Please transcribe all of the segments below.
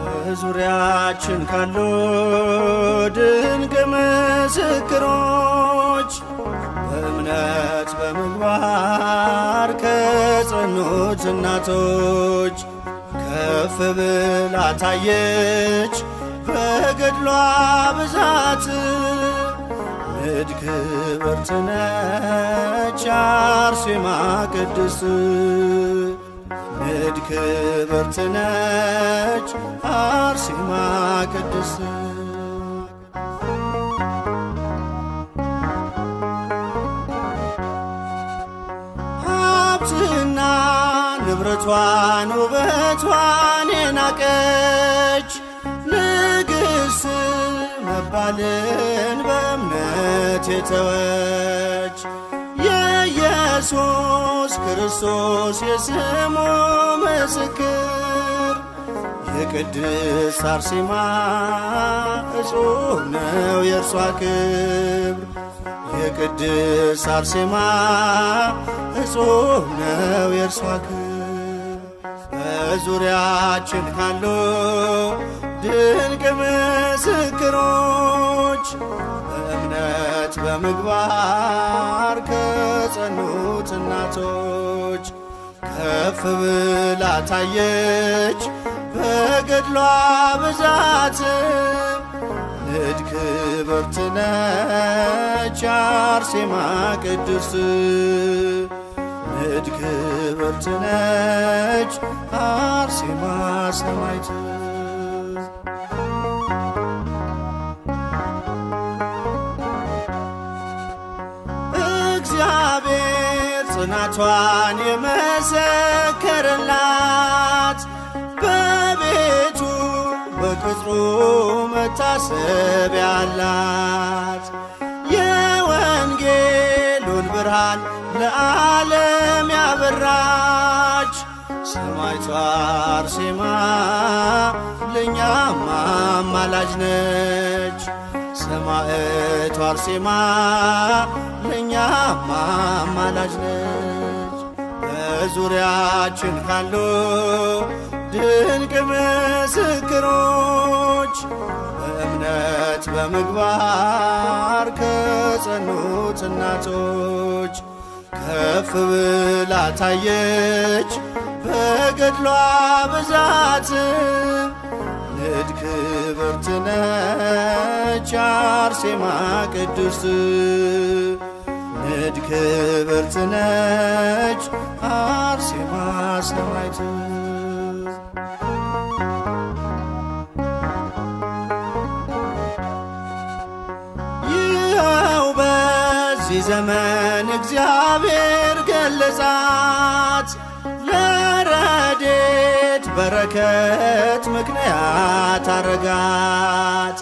በዙሪያችን ካሉ ድንቅ ምስክሮች በእምነት በምግባር ከጸኑት እናቶች ከፍ ብላ ታየች በገድሏ ብዛት። ንድ ክብርት ነች አርሴማ ቅድስት፣ ንድ ክብርት ነች አርሴማ ቅድስት። ሀብትና ንብረቷን ውበቷን የናቀች ንግሥት መባልን በእምነት የተወች የኢየሱስ ክርስቶስ የስሙ ምስክር የቅድስት አርሴማ እጹብ ነው የእርሷ ክብር። የቅድስት አርሴማ እጹብ ነው የእርሷ ክብር። በዙሪያችን ካሉ ድንቅ ምስክሮች በእምነት በምግባር ከጸኑት እናቶች ከፍ ብላ ታየች በገድሏ ብዛት። ንድ ክብርት ነች አርሴማ ቅድስት፣ ንድ ክብርት ነች አርሴማ ሰማዕት። እግዚአብሔር ጽናቷን የመሰከረላት በቤቱ በቅጥሩ መታሰቢያ አላት። የወንጌሉን ብርሃን ለዓለም ያበራች ሰማዕቷ አርሴማ ለእኛም አማላጅ ነች። ሰማዕቷ አርሴማ ለእኛም አማላጅ ነች። በዙሪያችን ካሉ ድንቅ ምስክሮች በእምነት በምግባር ከጸኑት እናቶች ከፍ ብላ ታየች በገድሏ ብዛት። ንድ ክብርት ነች አርሴማ ቅድስት፣ ንድ ክብርት ነች አርሴማ ሰማዕት። ይኸው በዚህ ዘመን እግዚአብሔር ገለጻት ለረድኤት በረከት ምክንያት አረጋት።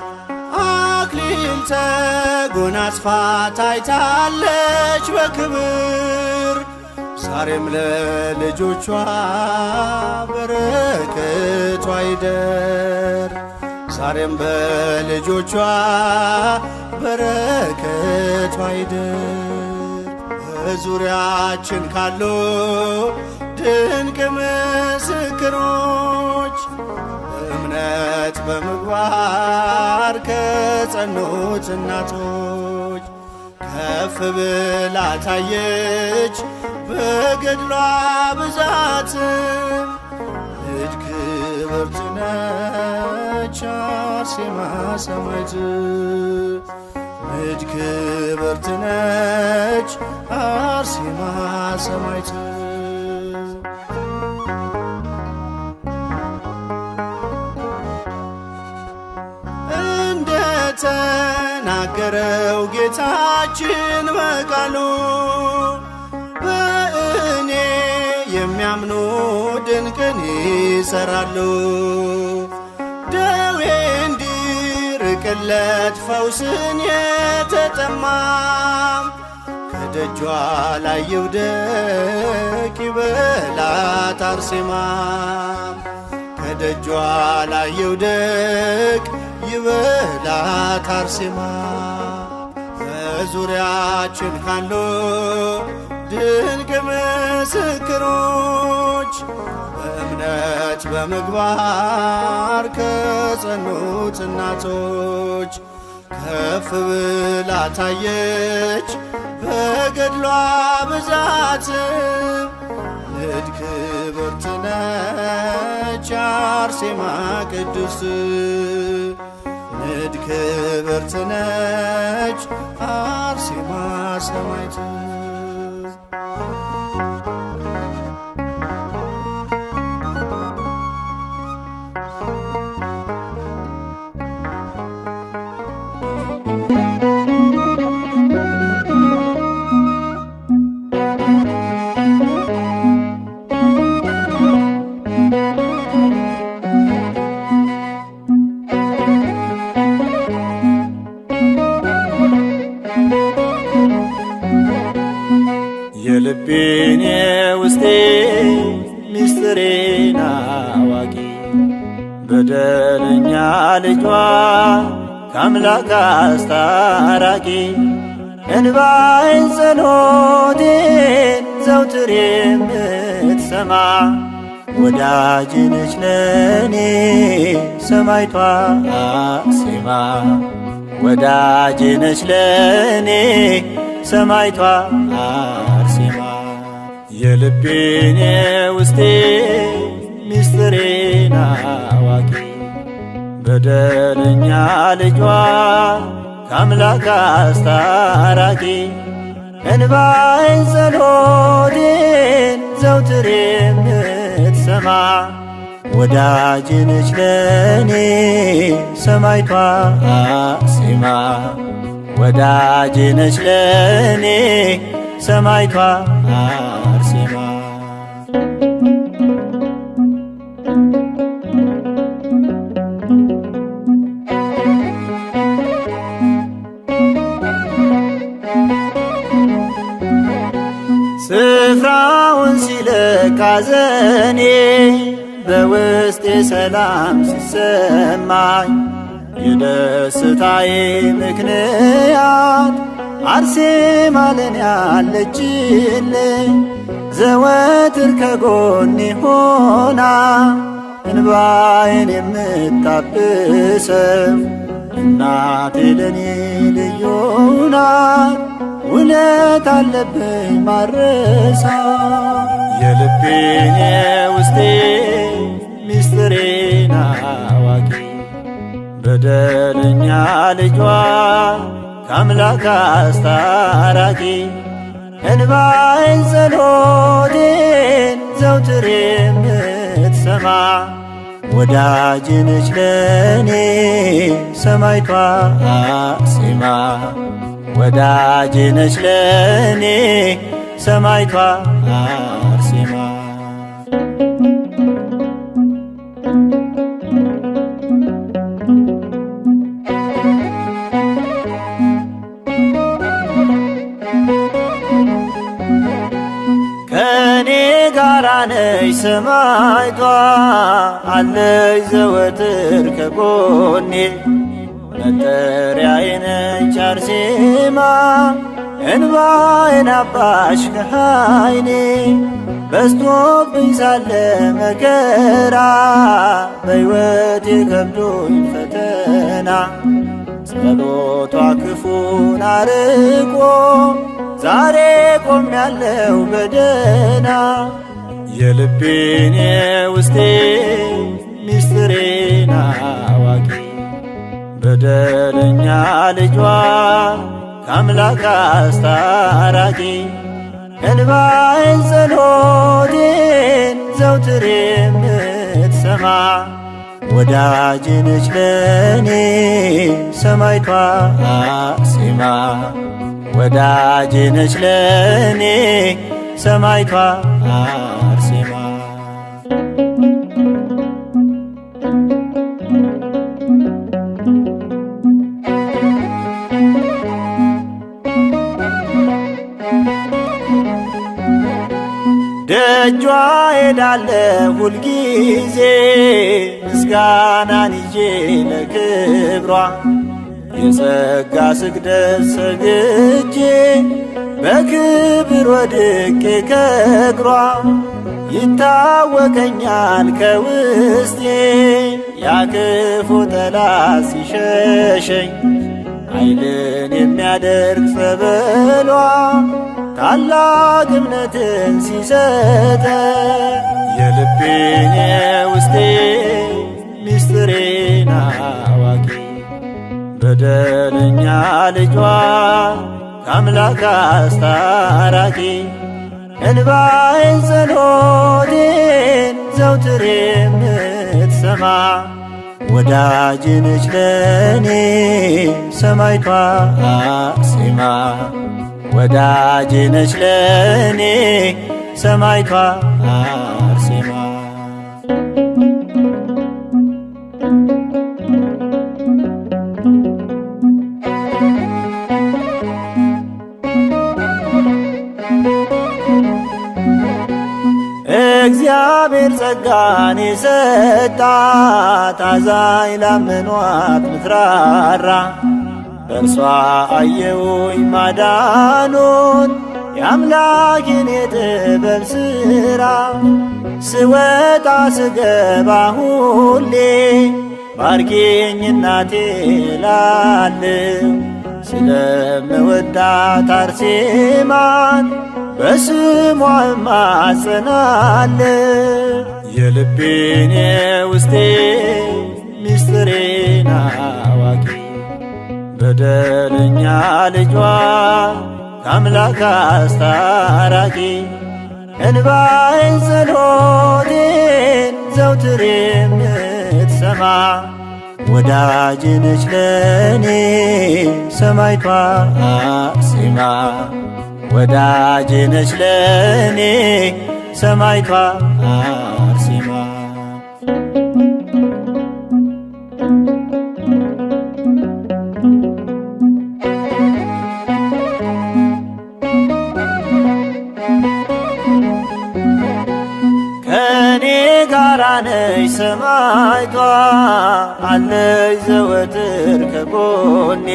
አክሊል ተጎናጽፋ ታይታለች በክብር ዛሬም ለልጆቿ በረከቷ ይደር። ዛሬም በልጆቿ በረከቷ ይደር። በዙሪያችን ካሉ ድንቅ ምስክሮች በእምነት በምግባር ከጸኑት እናቶች ከፍ ብላ ታየች በገድሏ ብዛት። ንድ ክብርት ነች አርሴማ ሰማዕት፣ ንድ ክብርት ነች አርሴማ ሰማዕት። እንደተናገረው ጌታችን በቃሉ በእኔ የሚያምኑ ድንቅን ይሰራሉ። ደዌ እንዲርቅለት ፈውስን የተጠማም ከደጇ ላይ ይውደቅ ይበላት አርሴማ ከደጇ ላይ ይውደቅ ይበላት አርሴማ በዙሪያችን ካሉ ድንቅ ምስክሮች በእምነት በምግባር ከጸኑት እናቶች ከፍ ብላ ታየች በገድሏ ብዛት ንድ ክብርት ነች አርሴማ ቅድስት ንድ ክብርት ነች አርሴማ ሰማዕት የልቤን የውስጤ ሚስጥሬን አዋቂ በደለኛ ልጇ ከአምላክ አስታራቂ እንባዬን ጸሎቴን ዘውትር የምትሰማ ወዳጅ ነች ለኔ ሰማዕቷ አርሴማ ወዳጅ ነች ለኔ ሰማዕቷ አርሴማ የልቤን የውስጤ ሚስጥሬን አዋቂ በደለኛ ልጇ ከአምላክ አስታራቂ እንባዬን ጸሎቴን ዘውትር የምትሰማ ወዳጅ ነች ለኔ ሰማዕቷ አርሴማ ወዳጅ ነች ለኔ ሰማዕቷ አርሴማ ስፍራውን ሲለቅ ሐዘኔ በውስጤ ሰላም ሲሰማኝ የደስታዬ ምክንያት አርሴማ ለኔ አለችልኝ ዘወትር ከጎኔ ሆና እንባዬን የምታብሰው እናቴ ለኔ ልዩ ናት ውለት አለብኝ ማረሳ የልቤን የውስጤ ሚስጥሬን አዋቂ በደለኛ ልጇ ከአምላክ አስታራቂ እንባዬን ጸሎቴን ዘውትር የምትሰማ ወዳጅ ነች ለኔ ሰማዕቷ አርሴማ ወዳጅ ነች ለኔ ሰማዕቷ አርሴማ ከኔ ጋራ ነች ሰማዕቷ አለች ዘወትር ከጎኔ መጠሪያዬ ነች አርሴማ እንባዬን አባሽ ከዓይኔ በዝቶብኝ ሳለ መከራ በሕይወቴ ከብዶኝ ፈተና ጸሎቷ ክፉን አርቆ ዛሬ ቆሜያለሁ በደህና የልቤን የውስጤ ሚስጥሬን አዋቂ በደለኛ ልጇ ከአምላክ አስታራቂ እንባዬን ጸሎቴን ዘውትር የምትሰማ ወዳጅ ነች ለኔ ሰማዕቷ አርሴማ ወዳጅ ነች ለኔ ሰማዕቷ አርሴማ ደጇ ሄዳለሁ ሁልጊዜ ምስጋናን ይዤ ለክብሯ የጸጋ ስግደት ሰግጄ በክብር ወድቄ ከእግሯ ይታወቀኛል ከውስጤ ያክፉ ጠላት ሲሸሸኝ ኃይልን የሚያደርግ ጸበሏ ታላቅ እምነትን ሲሰጠ የልቤን የውስጤ ሚስጥሬን አዋቂ በደለኛ ልጇ ከአምላክ አስታራቂ እንባዬን ጸሎቴን ዘውትር የምትሰማ ወዳጅ ነች ለኔ ሰማዕቷ አርሴማ ወዳጅ ነች ለኔ ሰማዕቷ አርሴማ። እግዚአብሔር ጸጋን የሰጣት አዛኝ ላመኗት ምትራራ በእርሷ አየሁኝ ማዳኑን የአምላኬን የጥበብ ሥራ ስወጣ ስገባ ሁሌ ባርኪኝ እናቴ እላለሁ ስለምወዳት አርሴማን በስሟ እማጸናለሁ የልቤን የውስጤ ሚስጥሬን አዋቂ በደለኛ ልጇ ከአምላክ አስታራቂ እንባዬን ጸሎቴን ዘውትር የምትሰማ ወዳጅ ነች ለኔ ሰማዕቷ አርሴማ ወዳጅ ነች ለኔ ሰማዕቷ አርሴማ። ከኔ ጋራ ነች ሰማዕቷ አለች ዘወትር ከጎኔ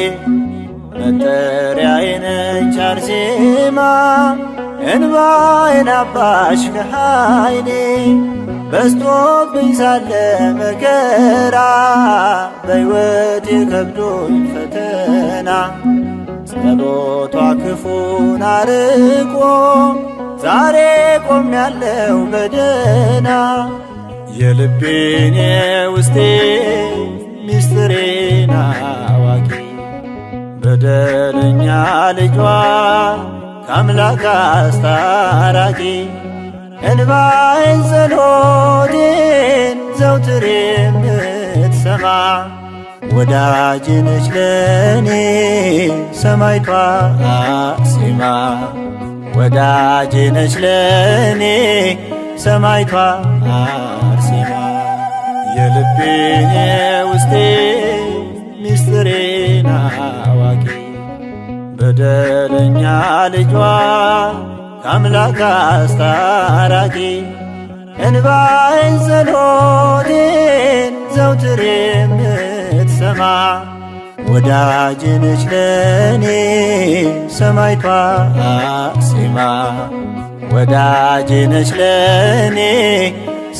መጠሪያዬ ነች አርሴማ እንባዬን አባሽ ከኃይሌ በዝቶብኝ ሳለ መከራ በሕይወቴ ከብዶኝ ፈተና ጸሎቷ ክፉን አርቆ ዛሬ ቆሜያለሁ በደህና የልቤን የውስጤ ሚስጥሬን አዋቂ በደለኛ ልጇ ከአምላክ አስታራቂ እንባዬን ጸሎቴን ዘውትር የምትሰማ ወዳጅ ነች ለኔ ሰማዕቷ አርሴማ ወዳጅ ነች ለኔ ሰማዕቷ አርሴማ የልቤን የውስጤ ሚስጥሬን አዋቂ በደለኛ ልጇ ከአምላክ አስታራቂ እንባዬን ጸሎቴን ዘውትር የምትሰማ ወዳጅ ነች ለኔ ሰማዕቷ አርሴማ ወዳጅ ነች ለኔ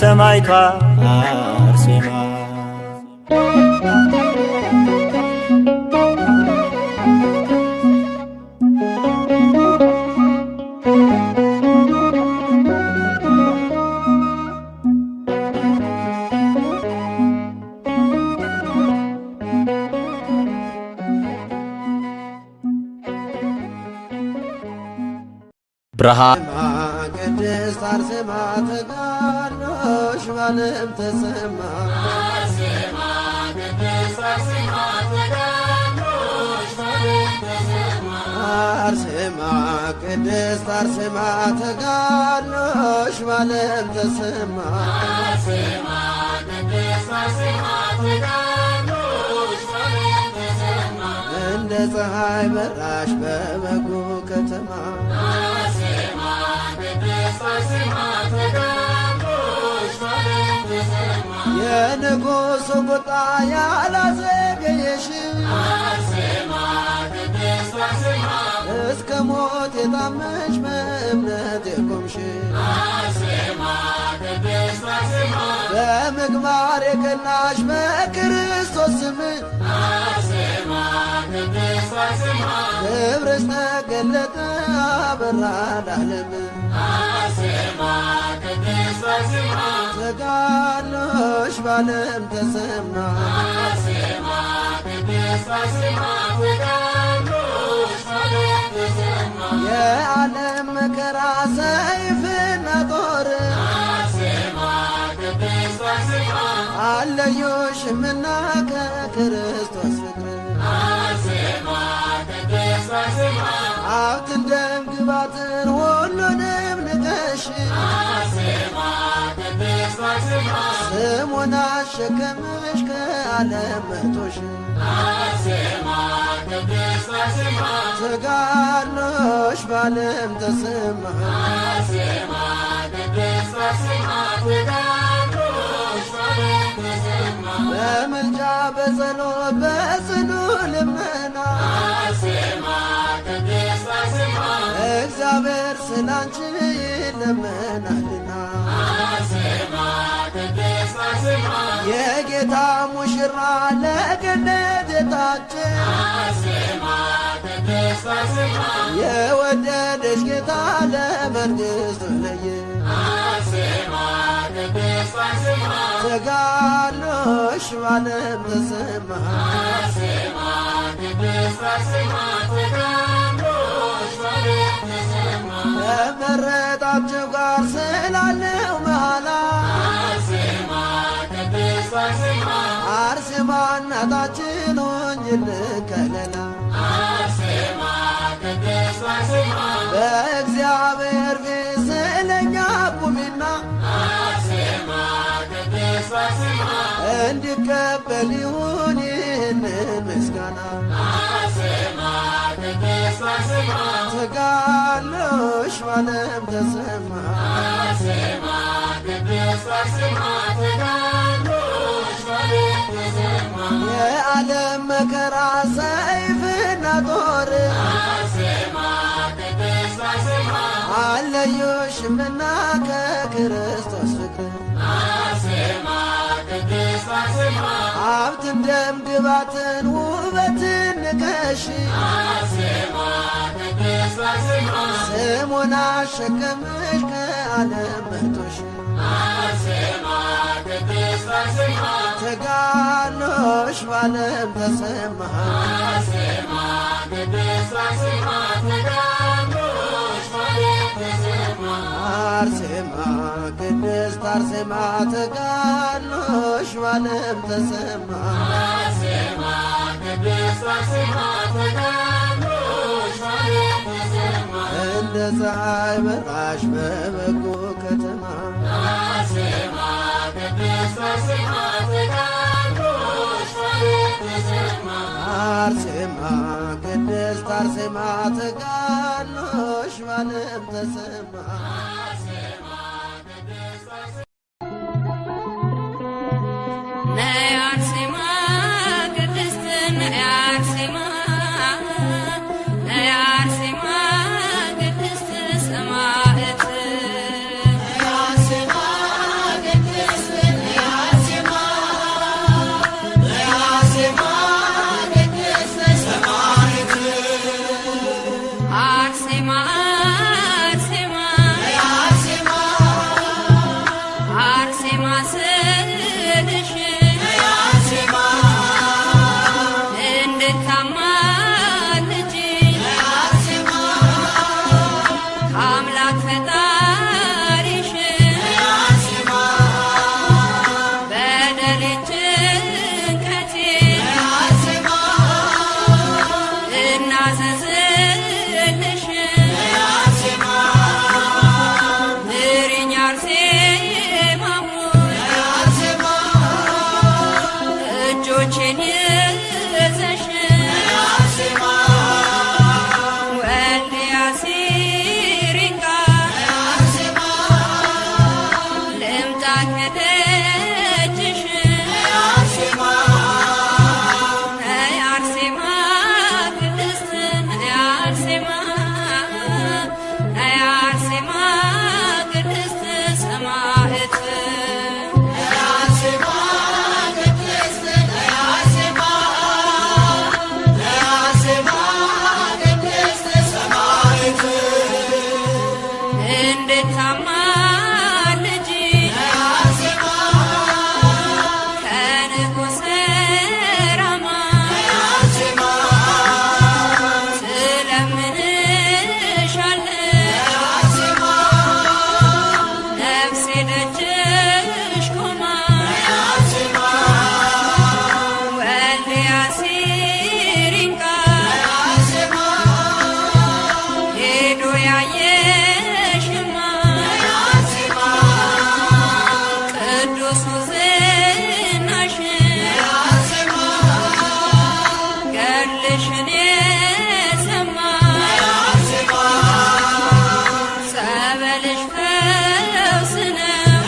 ሰማዕቷ አርሴማ። ብርሃን ቅድስት አርሴማ ተጋድሎሽ በዓለም ተሰማ አርሴማ ቅድስት አርሴማ ተጋድሎሽ በዓለም ተሰማ እንደ ፀሐይ በራሽ በበጉ ከተማ የንጉሡ ቁጣ ያላዘገየሽ እስከ ሞት የታመንሽ በእምነት የቆምሽ በምግባር የቀናሽ በክርስቶስ ስም ክብርሽ ተገለጠ አበራ ለዓለም ተጋድሎሽ በዓለም ተሰማ የዓለም መከራ ሰይፍና ጦር አለዩሽምና ከክርስቶስ ፍቅር ሀብትን ደም ግባትን ሁሉንም ንቀሽ ስሙን አሸከምሽ ከዓለም መርቶሽ ተጋድሎሽ በዓለም ተሰማ በምልጃ በጸሎት በጽኑ ልመና እግዚአብሔር ስላንቺ ይለመናልና የጌታ ሙሽራ ለገነት የታጨ የወደደሽ ጌታ ለመንግሥቱ ለየ ተጋድሎሽ በዓለም ተሰማ ከመረጣችሁ ጋር ስላለው መሃላ አርሴማ እናታችን ሆኝልን ከለላ በእግዚአብሔር ፊት ስለኛ ቁሚና እንዲቀበል ይሁን ይህንን ምስጋና ተጋድሎሽ በዓለም ተሰማ የዓለም መከራ ሰይፍና ጦር አለዩሽምና ከክርስቶስ ፍቅር ሀብትን ደም ግባትን ውበትን ንቀሽ ስሙን አሸከምሽ ከዓለም መርቶሽ ተጋድሎሽ በዓለም ተሰማ አርሴማ ቅድስት አርሴማ ተጋድሎሽ በዓለም ተሰማ እንደ ፀሐይ በራሽ በበጎ ከተማ አርሴማ ቅድስት አርሴማ ተጋድሎሽ በዓለም ተሰማ ነይ አርሴማ ቅድስት ነይ አርሴማ ነይ አርሴማ ቅድስት ሰማዕት አርሴማ አርሴማ ስልሽ እንድታማልጂ አምላክ ፈጣሪሽ በደሌ ጭንቀቴ እናዘዝልሽ ያየሽማ ቅዱሱ ዝናሽ ገድልሽን የሰማ ጸበልሽ ፈውስ ነው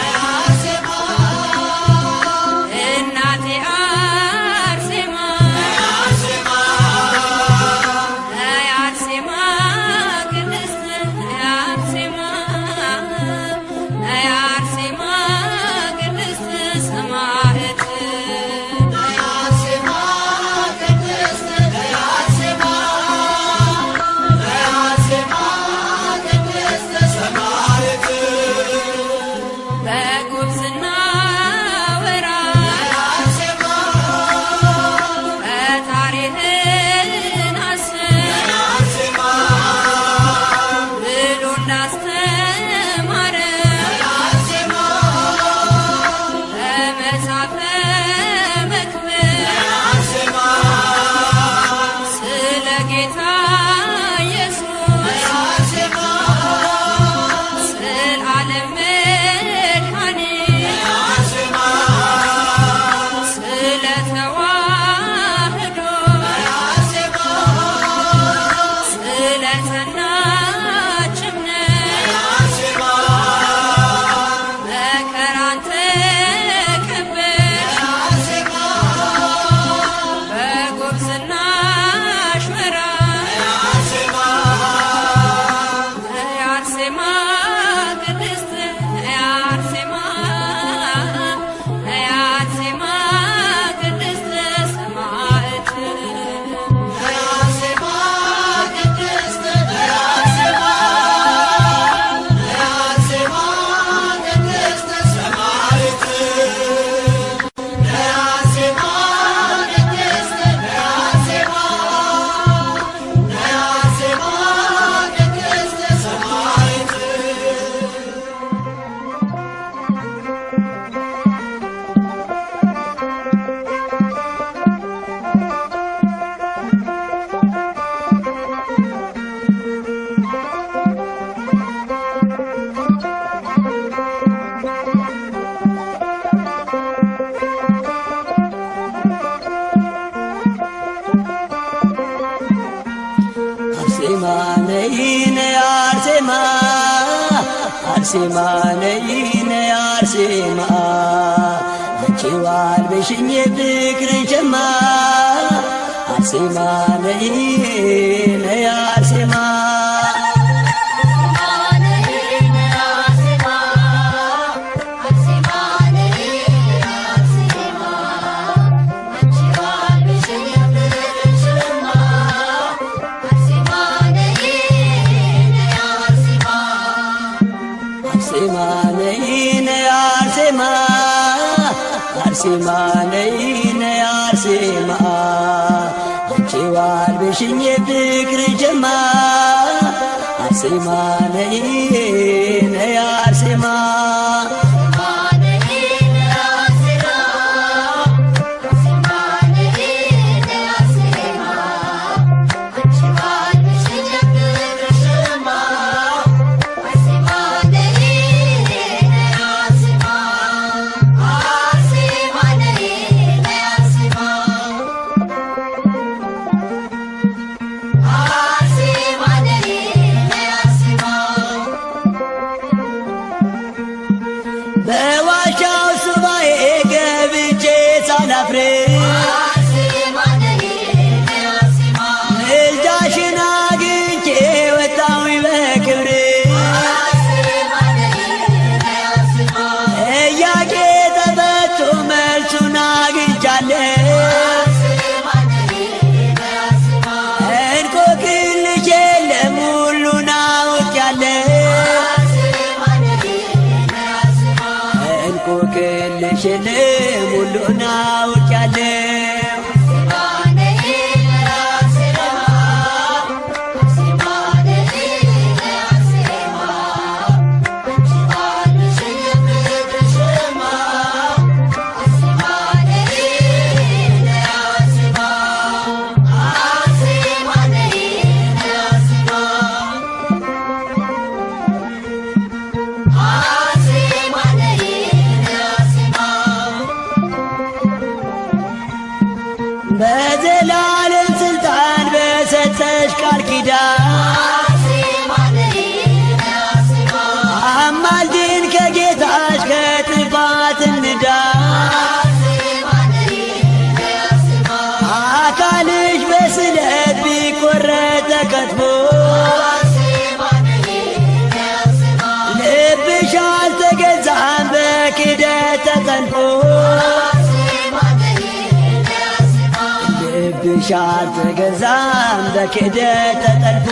እናቴ አርሴማ አርሴማ ቅድስት አርሴማ አርሴማ ቅድስት ሰማዕት በጉብዝና ወራት ፈጣሪህን አስብ ብሎ እንዳስተማረ በመጽሐፈ መክብብ ስለ ጌታ ኢየሱስ ስለ ዓለም መድኃኒት ስለ ተዋህዶ ስለ ጸናች እምነት መከራን ተቀበልሽ በጉብዝናሽ ወራት አርሴማ ቅድስት አርሴማ አርሴማ ቅድስት ሰማዕት አርሴማ ነይ ነይ አርሴማ አርሴማ ነይ ነይ አርሴማ አንቺ ዋልበሽኝ የፍቅርን ሸማ አርሴማ ነይ ነይ አርሴማ አርሴማ ነይ ነይ አርሴማ አርሴማ ነይ ነይ አርሴማ አንቺ ዋልበሽኝ የፍቅርን ሸማ አርሴማ ነይ ነይ አርሴማ በዋሻው ሱባኤ ገብቼ ሳላፍር ምልጃሽን አግኝቼ ወጣሁኝ በክብር ጥያቄ ተፈቶ መልሱን አግኝቻለሁ እንቆቅልሽ የለም ሁሉን አውቄያለሁ እንቆቅልሽ የለም ሁሉን አውቄያለሁ ተጠልፎ ልብሽ አልተገዛም በክህደት ተጠልፎ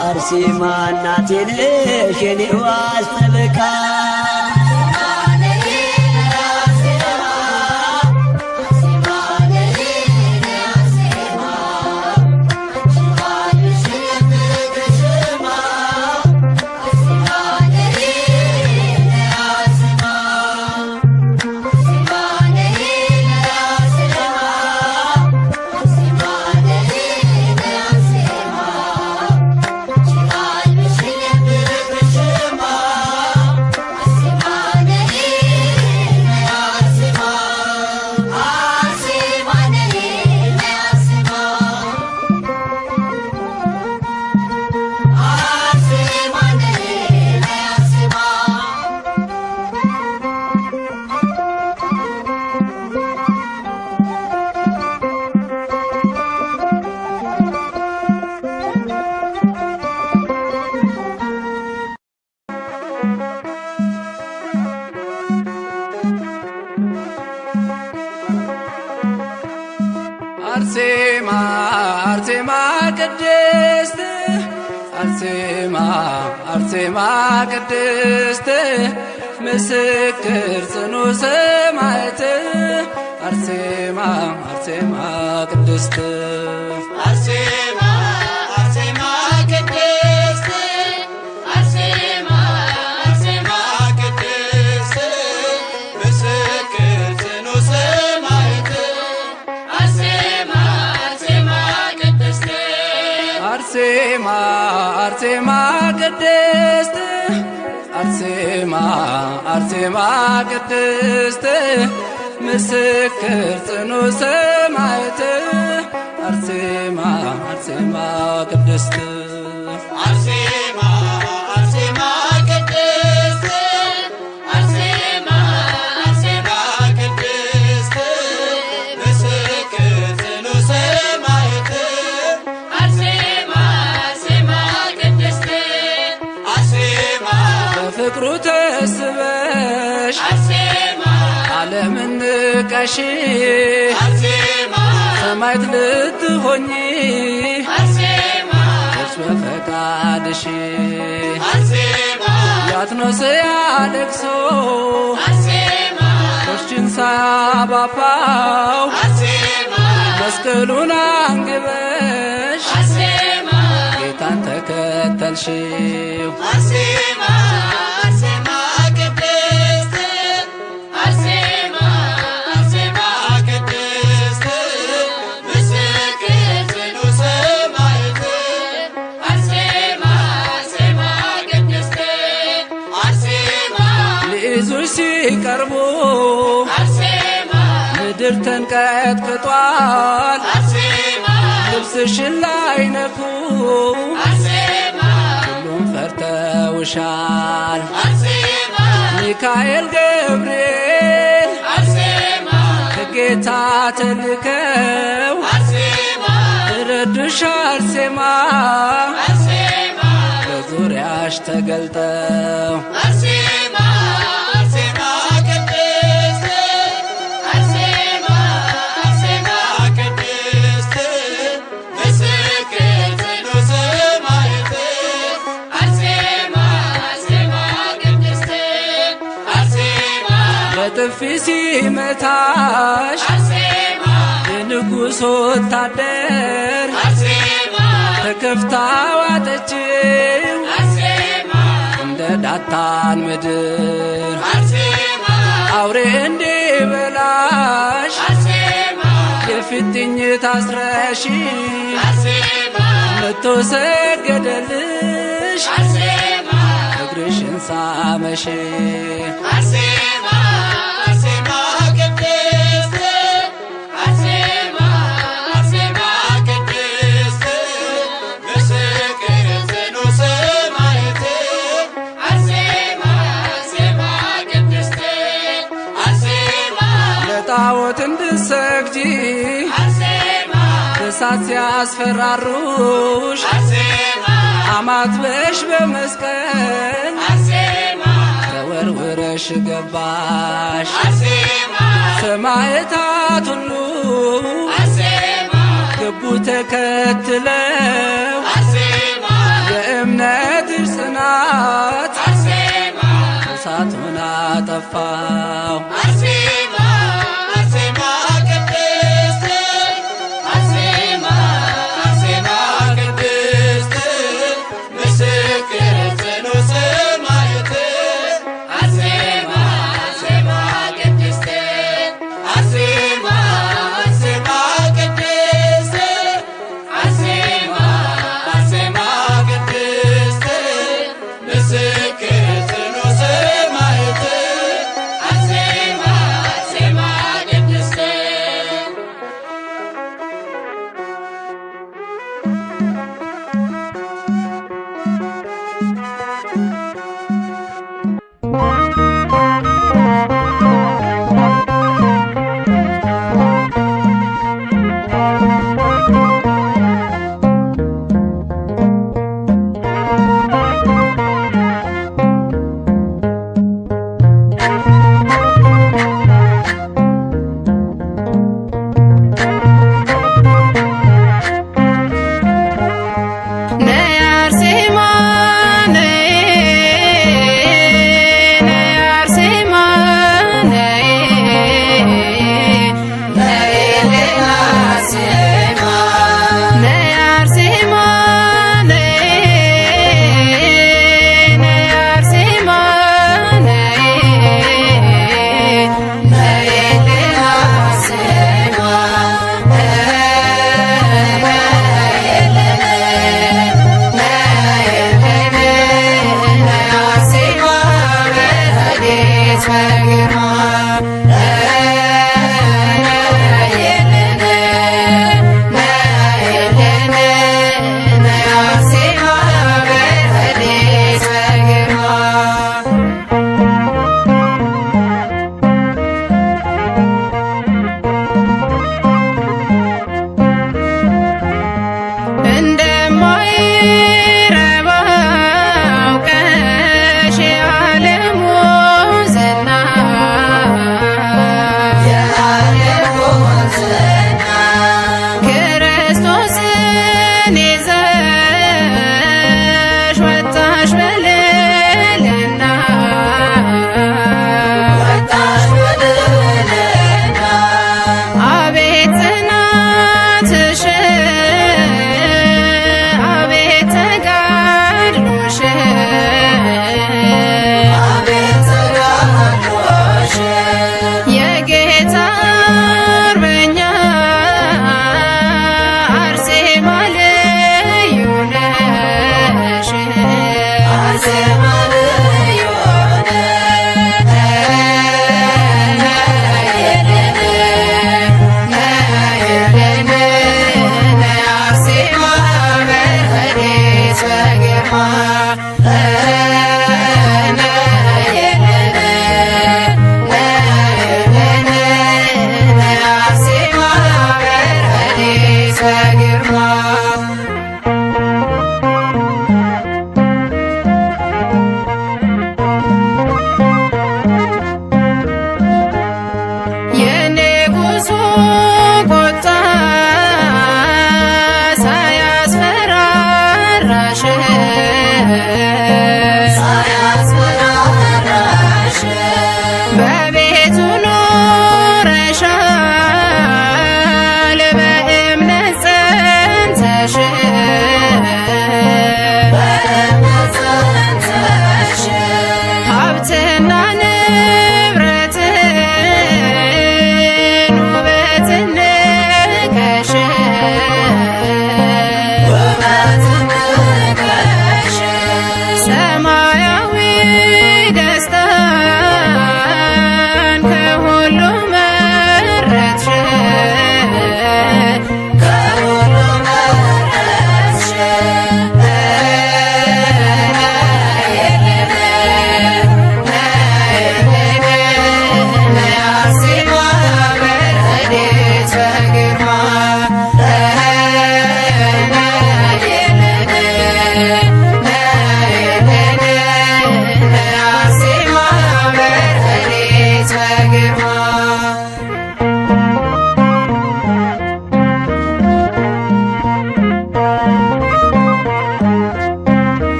አርሴማ እናቴ ነሽ የኔ ዋስ ጠበቃ አርሴማ አርሴማ ቅድስት አርሴማ አርሴማ ቅድስት ምስክር ጽኑ ሰማዕት አርሴማ አርሴማ ቅድስት አርሴማ አርሴማ ቅድስት አርሴማ አርሴማ ቅድስት ምስክር ጽኑ ሰማዕት አርሴማ አርሴማ ቅድስት አርሴማ አርሴማ ቅድስት አርሴማ አርሴማ ቅድስት ምስክር ጽኑ ሰማዕት አርሴማ አርሴማ ቅድስት አርሴማ አርሴማ ቅድስት አርሴማ አርሴማ ቅድስት ምስክር ጽኑ ሰማዕት አርሴማ አርሴማ ቅድስት አርሴማ በፍቅሩ ተስበሽ አርሴማ ዓለምን ንቀሽ አርሴማ ሰማዕት ልትሆኚ አርሴማ እርስ በፈቃድሽ አርሴማ ያትኖስ ያለቅሶ አርሴማ ቆሽችን ሳባፋው አርሴማ መስቀሉን አንግበሽ አርሴማ ጌታን ተከተልሽው አርሴማ አርሴማ ቅድስት አርሴማ አርሴማ ቅድስት ምስክር ጽኑ ሰማዕት አርሴማ አርሴማ ቅድስት አርሴማ ሊይዙሽ ሲቀርቡ አርሴማ ምድር ተንቀጥቅጧል አርሴማ ልብስሽን ላይነኩ አርሴማ ሁሉም ፈርተውሻል አርሴማ ሚካኤል ገብርኤል አርሴማ ከጌታ ተልከው አርሴማ ረዱሽ አርሴማ አርሴማ በዙሪያሽ ተገልጠው አርሴማ አርሴማ ቅድስት አርሴማ አርሴማ ቅድስት ምስክር ጽኑ ሰማዕት አርሴማ አርሴማ ቅድስት አርሴማ በጥፊ ሲመታሽ አርሴማ የንጉሥ ወታደር አርሴማ በከፍታ ዋጠችው አርሴማ እንደ ዳታን ምድር አርሴማ አውሬ እንዲበላሽ አርሴማ የፊትኝ ታስረሽ አርሴማ መቶ ሰገደልሽ አርሴማ እግርሽን ሳመሽ አርሴማ አርሴማ ቅድስት አርሴማ አርሴማ ቅድስት ምስክር ጽኑ ሰማዕት አርሴማ አርሴማ ቅድስት አርሴማ ለጣዖት እንድትሰግጂ አርሴማ እሳት ሲያስፈራሩሽ አርሴማ አማትበሽ በመስቀል አርሴማ ተወርውረሽ ገባሽ አርሴማ ሰማዕታት ሁሉ አርሴማ ገቡ ተከትለው አርሴማ የእምነትሽ ጽናት አርሴማ እሳቱን አጠፋው አርሴማ አርሴማ ቅድስት አርሴማ አርሴማ ቅድስት ምስክር ጽኑ ሰማዕት አርሴማ አርሴማ ቅድስት አርሴማ አርሴማ ቅድስት አርሴማ አርሴማ ቅድስት ምስክር ጽኑ ሰማዕት አርሴማ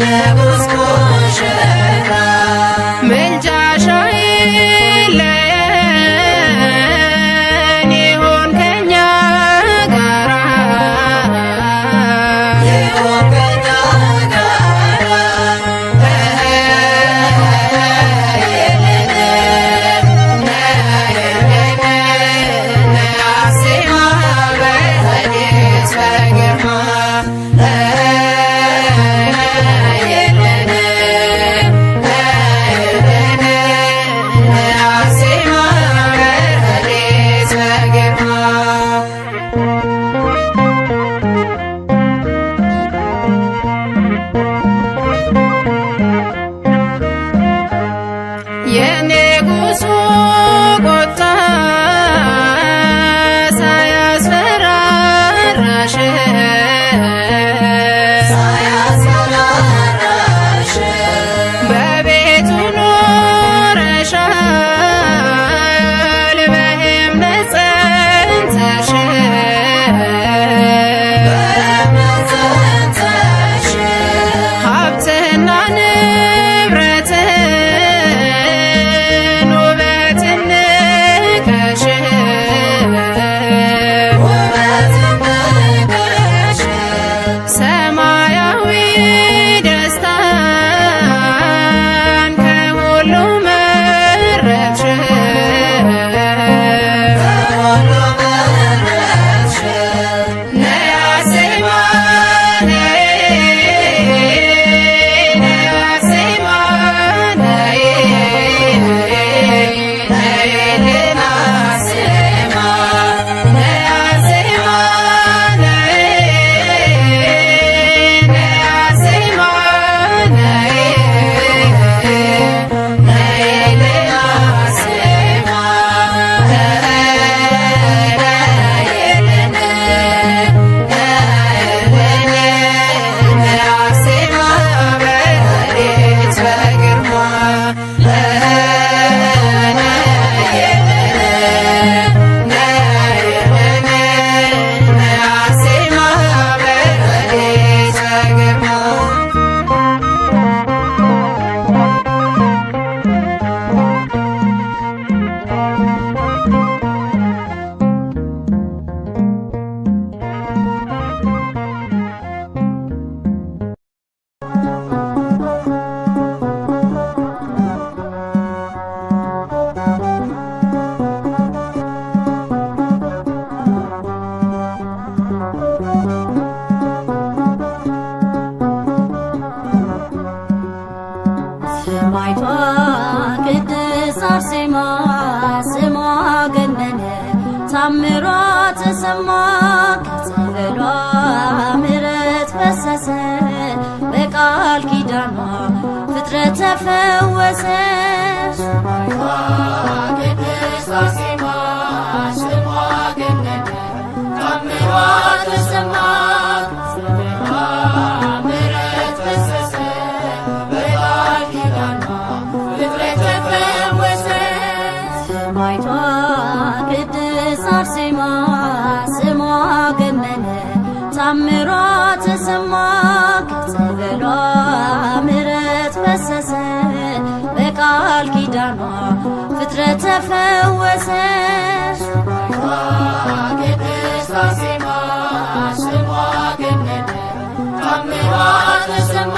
የንጉሥ ሙሽራ ምልጃሽ አይለየን ይሁን ከእኛ ጋራ ይሁን ከእኛ ጋራ አርሴማ በረድኤት በግርማ አርሴማ በረድኤት በግርማ የንጉሡ ቁጣ ሳያስፈራራሽ ሳያስፈራራሽ በቤቱ ኖረሻል በእምነት ጸንተሽ በእምነት ጸንተሽ ሀብትና ንብረትን ውበትን ንቀሽ ውበትን ንቀሽ ሰማያዊ ደስታን ከሁሉ መረጥሽ ከሁሉ መረጥሽ ነይ አርሴማ ነይ ነይ አርሴማ ነይ ነይልን አርሴማ ነይ አርሴማ ነይ ነይ አርሴማ ነይ ነይልን አርሴማ አርሴማ በረድኤት በግርማ አርሴማ በረድኤት በግርማ ሰማዕቷ ቅድስት አርሴማ ስሟ ገነነ ታምሯ ተሰማ ከጸበሏ ምሕረት ፈሰሰ በቃል ኪዳኗ ፍጥረት ተፈወሰ። ቅድስት አርሴማ ስሟ ገነነ ታምሯ ተሰማ ከጸበሏ ምሕረት ፈሰሰ በቃል ኪዳኗ ፍጥረት ተፈወሰ። ሰማዕቷ ቅድስት አርሴማ ስሟ ገነነ ታምሯ ተሰማ ከጸበሏ ምሕረት ፈሰሰ በቃል ኪዳኗ ፍጥረት ተፈወሰ። ቅድስት አርሴማ ስሟ ገነነ ታምሯ ተሰማ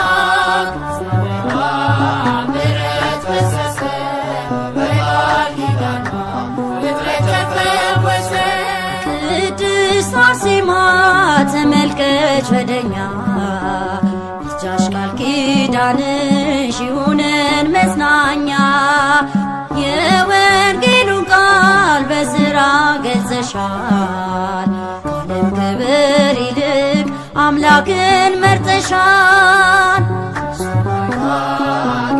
ከጸበሏ ምሕረት ፈሰሰ በቃል ኪዳኗ ፍጥረት ተፈወሰ። ቅድስት አርሴማ ተመልከች ወደኛ ልጃሽ ቃል ኪዳንሽ ይሁነን መጽናኛ የወንጌሉን ቃል በዝራ ገልጸሻል ከዓለም ክብር ይልቅ አምላክን መርጠሻል።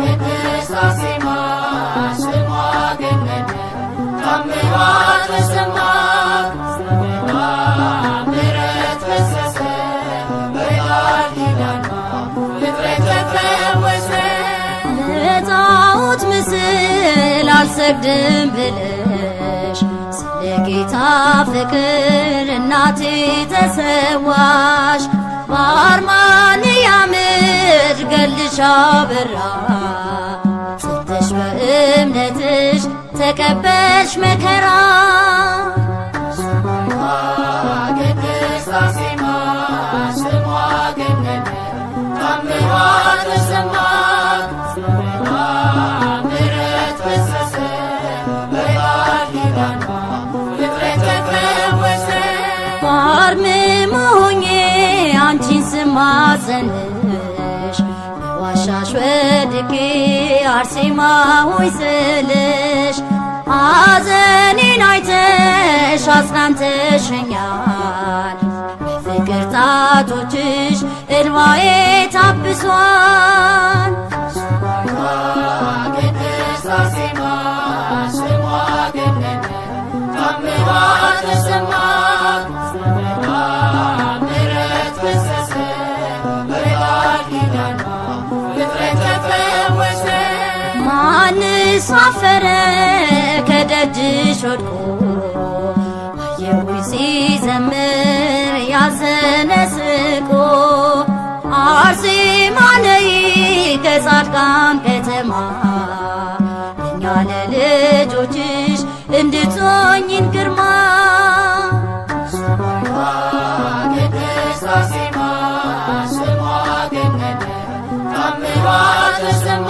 ቅድስት አርሴማ ስሟ ገነነ ታምሯ ተሰማ ከጸበሏ ምሕረት ፈሰሰ በቃል ኪዳኗ ፍጥረት ተፈወሰ። ለጣዖት ምስል አልሰግድም ብለሽ ስለ ጌታ ፍቅር እናቴ ተሰዋሽ በአርማንያ ምድር ገል ብርሃንሽ አበራ ጽንተሽ በእምነትሽ ተቀበልሽ መከራ ቅድስት አርሴማ ስሟ ገነነ ታምሯ ተሰማ ምሕረት ፈሰሰ በቃል ኪዳኗ ፍጥረት ተፈወሰ በአርምሞ ሆኜ አንቺን ስማጸንሽ በዋሻሽ ወድቄ አርሴማ ሆይ ስልሽ ሐዘኔን አይተሽ አጽናንተሽኛል በፍቅር ጣቶችሽ እንባዬ ታብሷል ቅድስት አርሴማ ስሟ ገነነ ታምሯ ተሰማ ምሕረት ፈሰሰ በቃል ኪዳኗ ፍጥረት ተፈወሰ ማንስ አፈረ ከደጅሽ ወድቆ አየሁኝ ሲዘምር ያዘነ ስቆ አርሴማ ነይ ከጻድቃን ከተማ እኛ ለልጆችሽ እንድትሆኝን ግርማ ቅድስት አርሴማ ስሟ ገነነ ታምሯ ተሰማ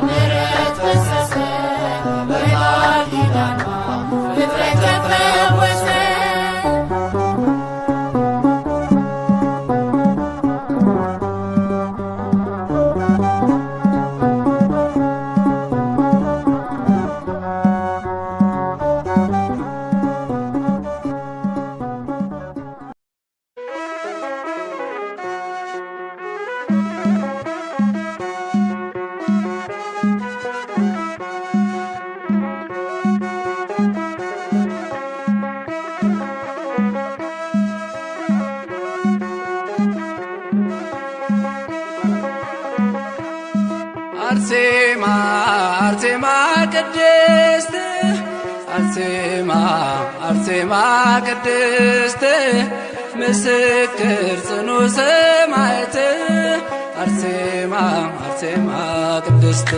ምሕረት ፈሰሰ በቃል ኪዳኗ ፍጥረት ተፈወሰ አርሴማ አርሴማ ቅድስት አርሴማ አርሴማ ቅድስት ምስክር ጽኑ ሰማዕት አርሴማ አርሴማ ቅድስት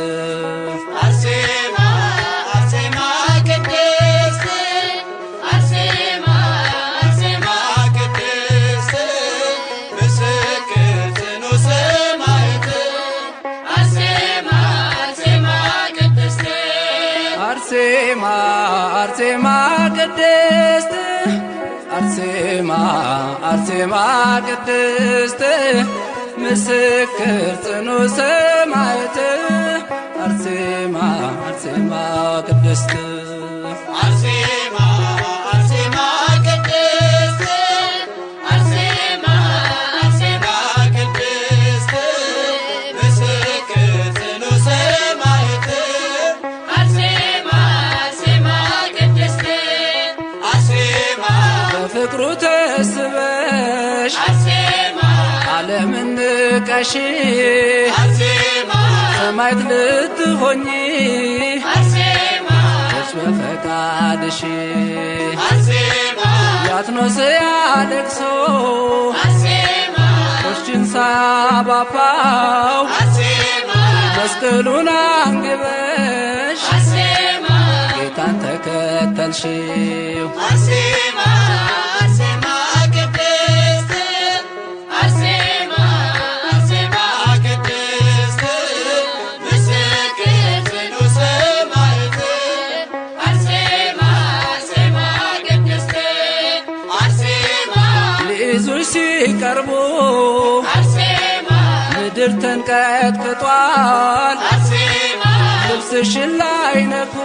አርሴማ አርሴማ ቅድስት አርሴማ አርሴማ ቅድስት ምስክር ጽኑ ሰማዕት አርሴማ አርሴማ ቅድስት አርሴማ አርሴማ ቅድስት አርሴማ አርሴማ ቅድስት ምስክር ጽኑ ሰማዕት አርሴማ አርሴማ ቅድስት አርሴማ አርሴማ ቅድስት አርሴማ አርሴማ ቅድስት ምስክር ጽኑ ሰማዕት አርሴማ አርሴማ ቅድስት አርሴማ በፍቅሩ ተስበሽ አርሴማ ዓለምን ንቀሽ አርሴማ ሰማዕት ልትሆኚ አርሴማ በፈቃድሽ አርሴማ ያትኖስ ያለቅሶ አርሴማ ቆሽችን ሳባባው አርሴማ መስቀሉን አንግበሽ አርሴማ ጌታን ተከተልሽው አርሴማ አርሴማ ቅድስት አርሴማ አርሴማ ቅድስት ምስክር ጽኑ ሰማዕት አርሴማ አርሴማ ቅድስት አርሴማ ሊይዙሽ ሲቀርቡ አርሴማ ምድር ተንቀጥቅጧል አርሴማ ልብስሽን ላይነኩ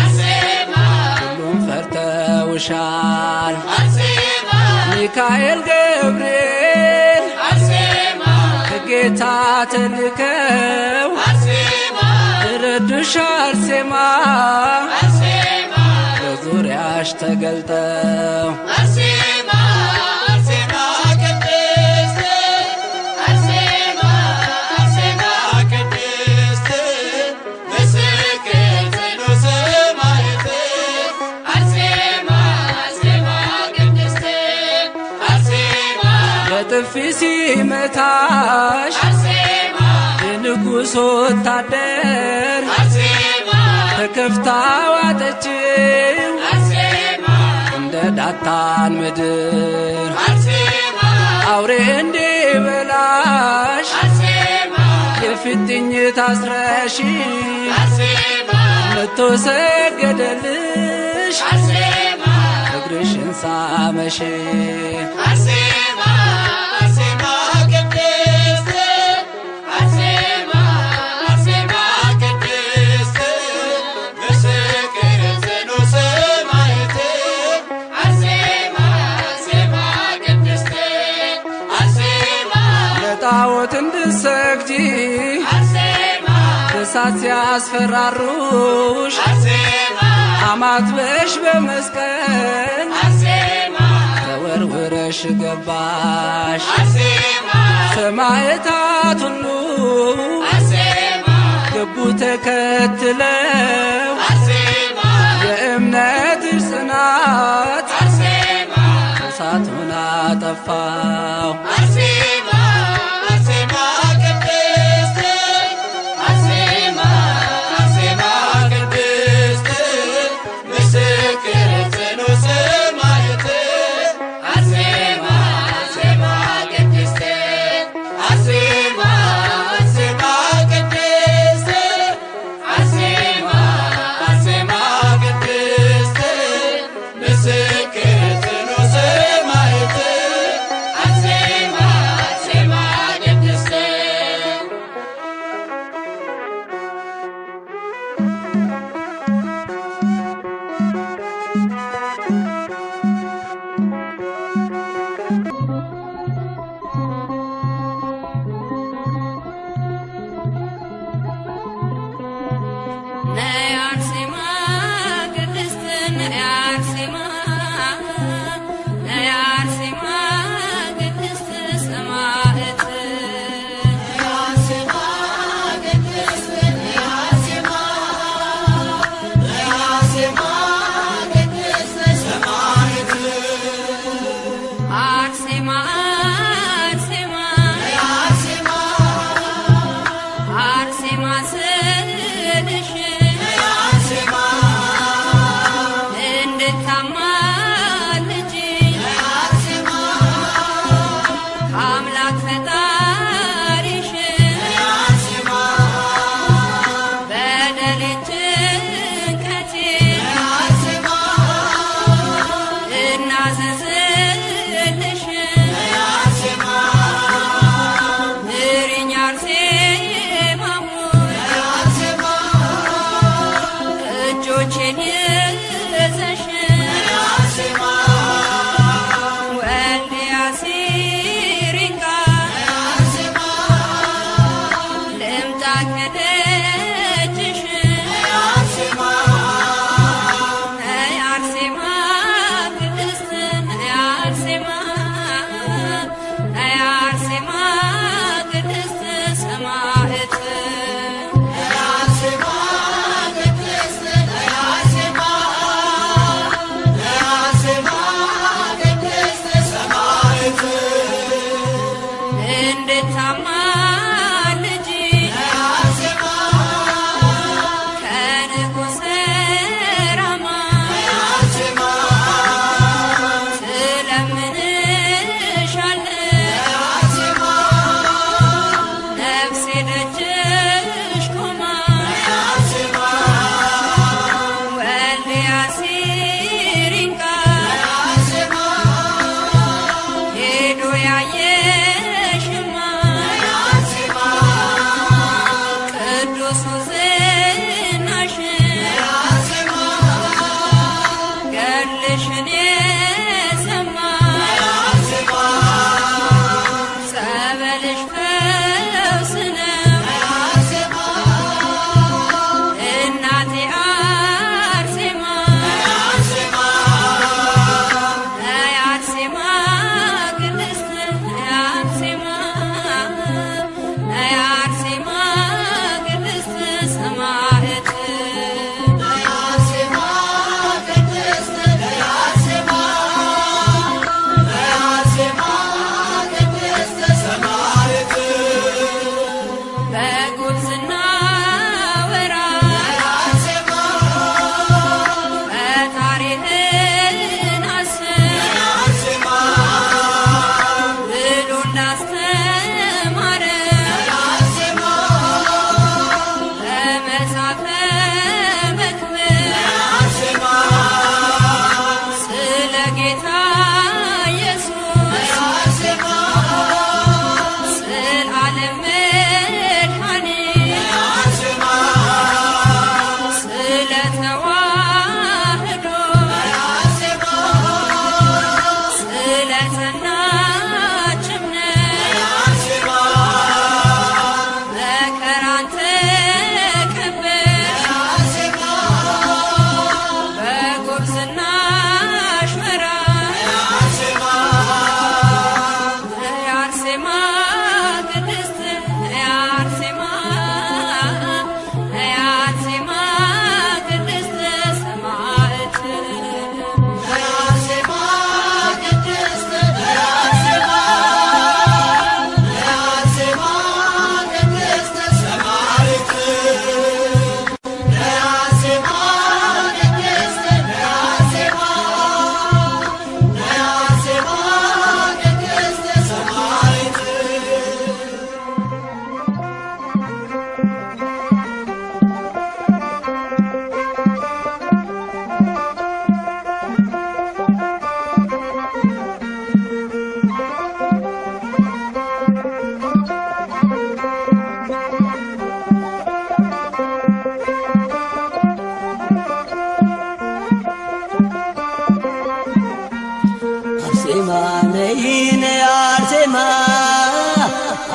አርሴማ ሁሉም ፈርተውሻል አርሴማ ሚካኤል ገብርኤል አርሴማ ከጌታ ተልከው አርሴማ ረዱሽ አርሴማ አርሴማ በዙሪያሽ ተገልጠው አርሴማ አርሴማ ቅድስት አርሴማ አርሴማ ቅድስት ምስክር ጽኑ ሰማዕት አርሴማ አርሴማ ቅድስት አርሴማ በጥፊ ሲመታሽ አርሴማ የንጉሥ ወታደር አርሴማ ተከፍታ ዋጠችው አርሴማ እንደ ዳታን ምድር አርሴማ አውሬ እንዲበላሽ አርሴማ የፊትኝ ታስረሽ አርሴማ መቶ ሰገደልሽ አርሴማ እግርሽን ሳመሽ አርሴማ አርሴማ ቅድስት አርሴማ አርሴማ ቅድስት ምስክር ጽኑ ሰማዕት አርሴማ አርሴማ ቅድስት አርሴማ ለጣዖት እንድትሰግጂ አርሴማ እሳት ሲያስፈራሩሽ አርሴማ አማትበሽ በመስቀል አርሴማ ተወርውረሽ ገባሽ አርሴማ ሰማዕታት ሁሉ አርሴማ ገቡ ተከትለው አርሴማ የእምነትሽ ጽናት አርሴማ እሳቱን አጠፋው አርሴማ አርሴማ ቅድስት አርሴማ አርሴማ ቅድስት ምስክር ጽኑ ሰማዕት አርሴማ አርሴማ ቅድስት አርሴማ አርሴማ ቅድስት አርሴማ አርሴማ ቅድስት ምስክር ጽኑ ሰማዕት አርሴማ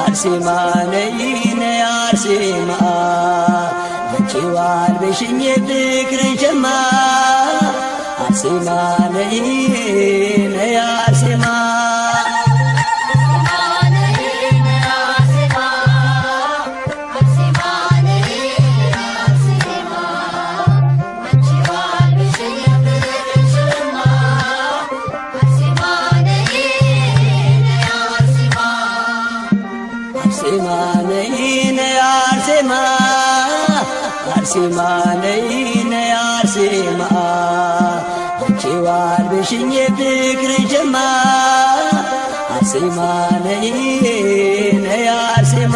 አርሴማ ነይነ አርሴማ አንቺዋል በሽኝ ፍቅርን ሸማ አርሴማ ነይነ አርሴማ አርሴማ ነይነ አርሴማ አንቺዋል በሽኝ ፍቅርን ሸማ አርሴማ ነይነ አርሴማ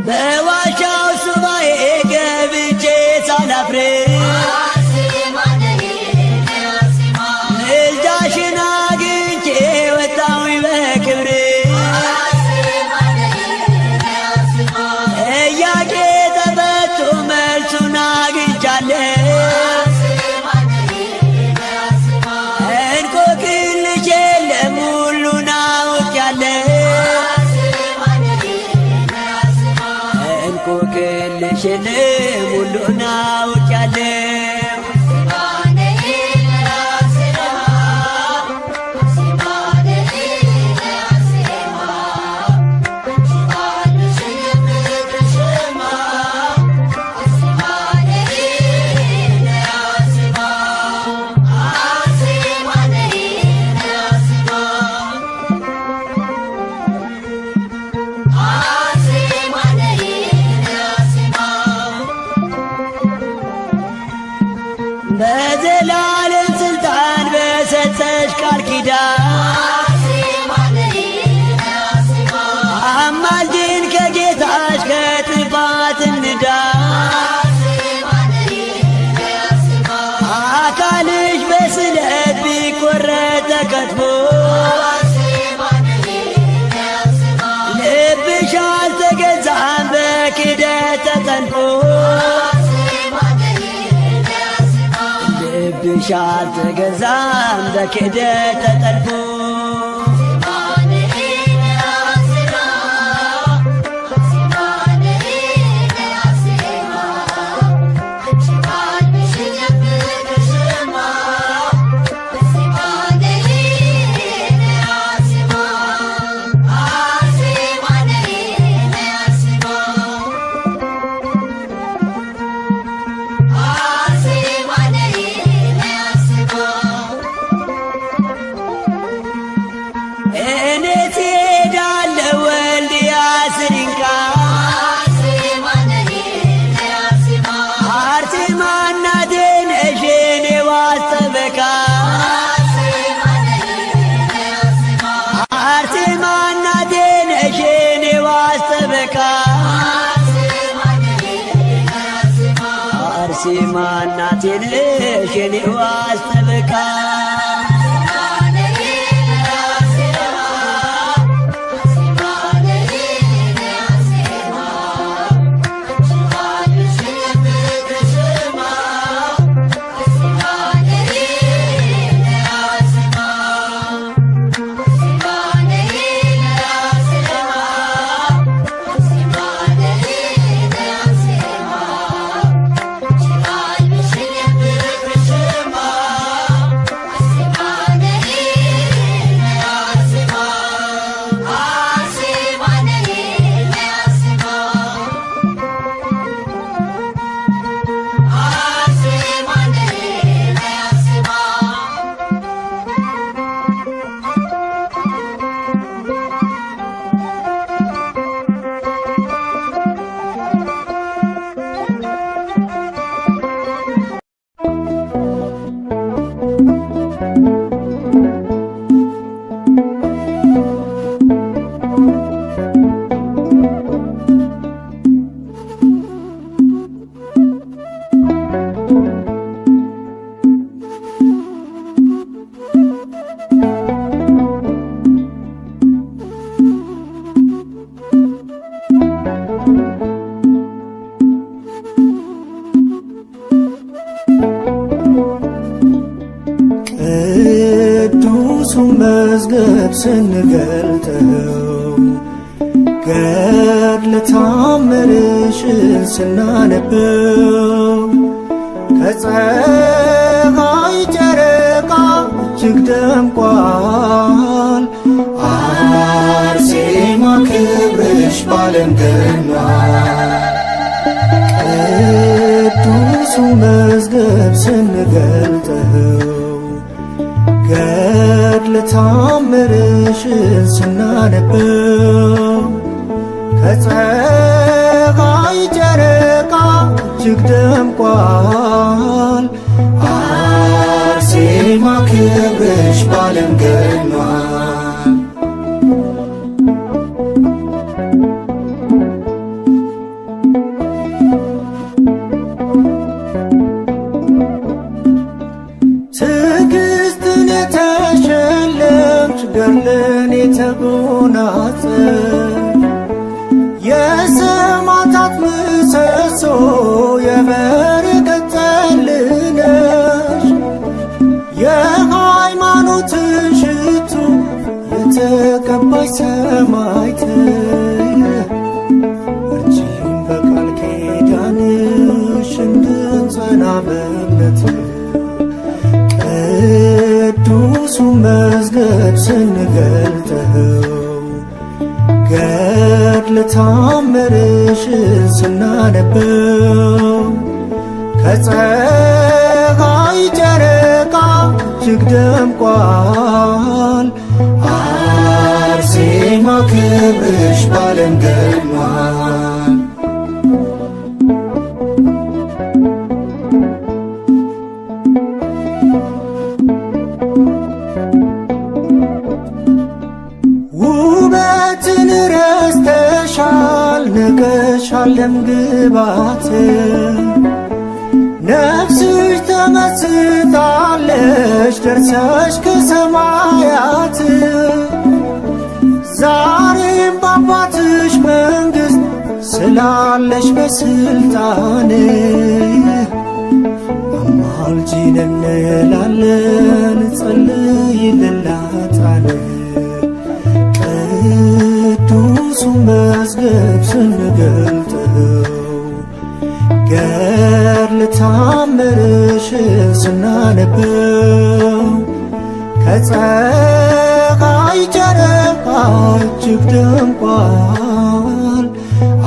በዋሻው ሱባኤ ገብቼ ሳላፍር ምልጃሽን አግኝቼ ወጣሁኝ በክብር ጥያቄ ተፈቶ መልሱን አግኝቻለሁ እንቆቅልሽ የለም ሁሉን አውቄያለሁ እንቆቅልሽ የለም ሁሉን አውቄያለሁ በዘላለም ስልጣን በሰጠሽ ቃል ኪዳን አማልጅን ከጌታሽ ከጥፋት እንዳን አካልሽ በስለት ቢቆረጥ ተከትፎ ልብሽ አልተገዛም በክደት ተጠልፎ ልብሽ አልተገዛም በክደት ተጠልፎ ጠበቃ አርሴማ እናቴ ነሽ የኔ ዋስ ጠበቃ ቅዱሱን መዝገብ ስንገልጠው ገድለ ተአምርሽን ስናነበው ከፀሐይ ጨረቃ እጅግ ደምቋል። አርሴማ ክብርሽ ባለም ገኗል። ቅዱሱን መዝገብ ስንገልጠው ገድለ ተአምርሽን ስናነበው ከፀሐይ ጨረቃ እጅግ ደምቋል። አርሴማ ክብርሽ ባለም ገኗል። ትዕግስትን የተሸለምሽ ገድልን የተጎናጸፍሽ የሰማዕታት ምሰሶ የበረከት ጠል ነሽ። የሃይማኖትን ሽቱ የተቀባሽ ሰማዕት እርጅን በቃል ኪዳንሽ እንድንጸና በእምነት ቅዱሱን መዝገብ ስንገልጠው ገድለ ተአምርሽን ስናነበው ከፀሐይ ጨረቃ እጅግ ደምቋል። አርሴማ ክብርሽ ባለም ገኗል። ውበትን ረስተሻል ንቀሻል ደምግባት ነፍስሽ ተመስጣለች ደርሰሽ ከሰማያት ዛሬም በአባትሽ መንግሥት ስላለሽ በስልጣን አማልጂን እንላለን ጸልይልላታን ቅዱሱን መዝገብ ስንገልጠው ገድለ ተአምርሽን ስናነበው ከፀሐይ ጨረቃ እጅግ ደምቋል።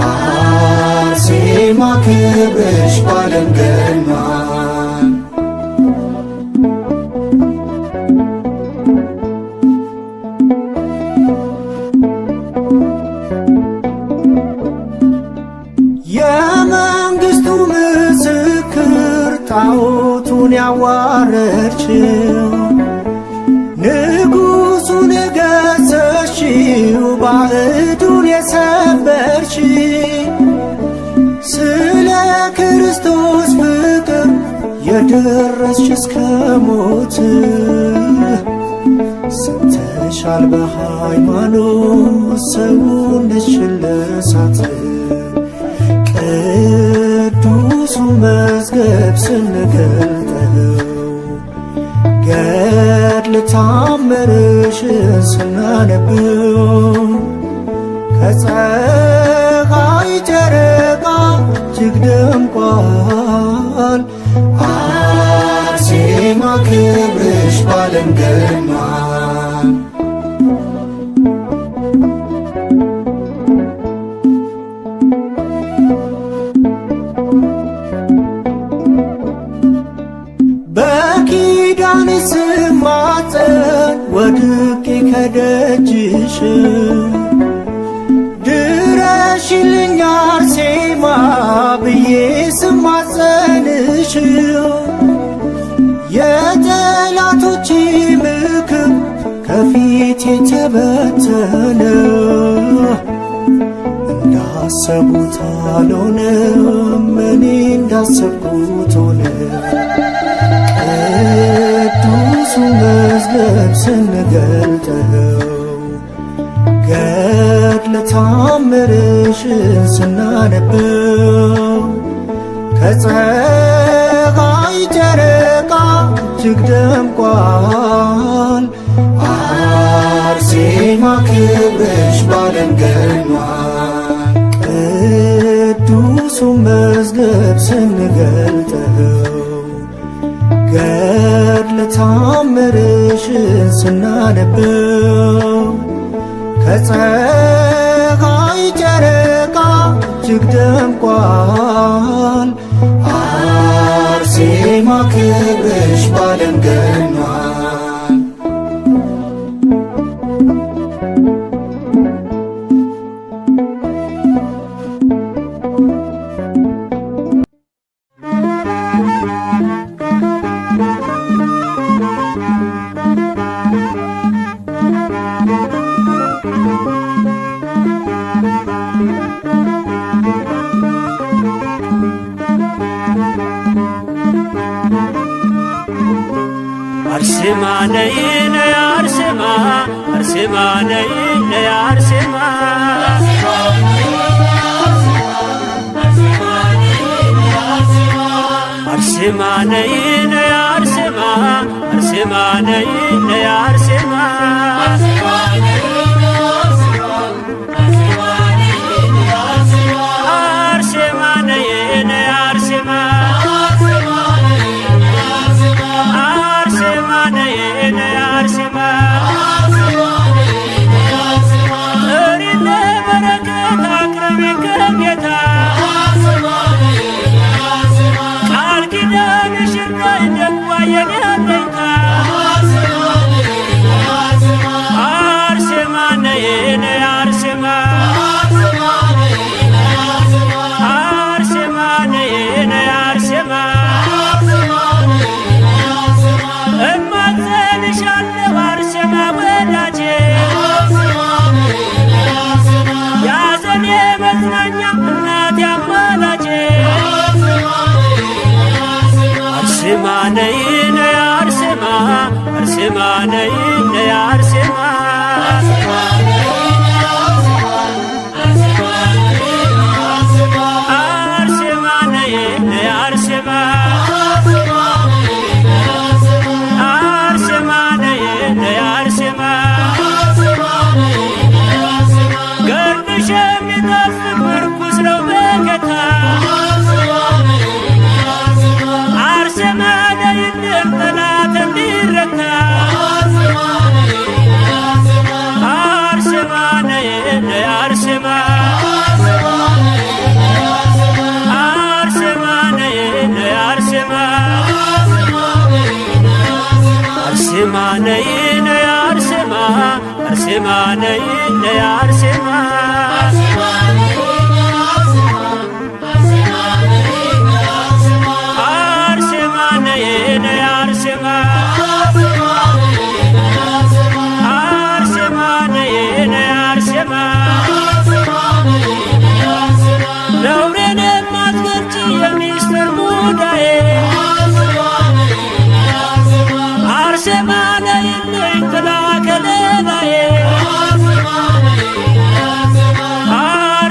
አርሴማ ክብርሽ ባለም ገኗል። የመንግሥቱ ምስክር ጣዖቱን ያዋረድሽው ንጉሡን የገሰሽው ባዕዱን የሰበርሽው ከደረስሽ እስከ ሞት ሰተሻል በሃይማኖት ሰውነትሽን ለእሳት ቅዱሱ መዝገብ ስንገልጠው ገድለ ተአምርሽን ስናነበው ከፀሐይ ጨረቃ እጅግ ደምቋል። አርሴማ ክብርሽ ባለም ገኗል። በኪዳን ስማፀን ወድቄ ከደጅሽ ድረሽልኝ አርሴማ ብዬ ስማፀንሽ የጠላቶቼ ምክር ከፊቴ ተበተነ። እንዳሰቡት አልሆነም፣ እኔ እንዳሰብኩት ሆነ። ቅዱሱ መዝገብ ስንገልጠው ገድለ ተአምርሽን ስናነበው ከፀሐይ ጨረቃ እጅግ ደምቋል። አርሴማ ክብርሽ ባለም ገኗል። ቅዱሱ መዝገብ ስንገልጠው ገድለ ተአምርሽን ስናነበው ከፀሐይ ጨረቃ እጅግ ደምቋል። አርሴማ ክብርሽ ባለም ገኗል። አርሴማ ነይ ነይ አርሴማ አርሴማ ነይ ነይ አርሴማ አርሴማ ነይ ነይ አርሴማ አርሴማ ነይ ነይ አርሴማ አርሴማ ነይ ነይ አርሴማ አርሴማ ነይ ነይ አርሴማ አርሴማ ነይ ነይ አርሴማ አርሴማ ነይ ነይ አርሴማ አርሴማ ነይ ነይ አርሴማ ገድልሽ የሚጣፍጥ ምርኩስ ነው በጌታ አርሴማ ነይልን ጠላት እንዲረታ አርሴማ ነይ ነይ አርሴማ አርሴማ ነይ ነይ አርሴማ አርሴማ ነይ ነይ አርሴማ አርሴማ ነይ ነይ አርሴማ ነውሬን የማትገልጪ የሚስጥር ሙዳዬ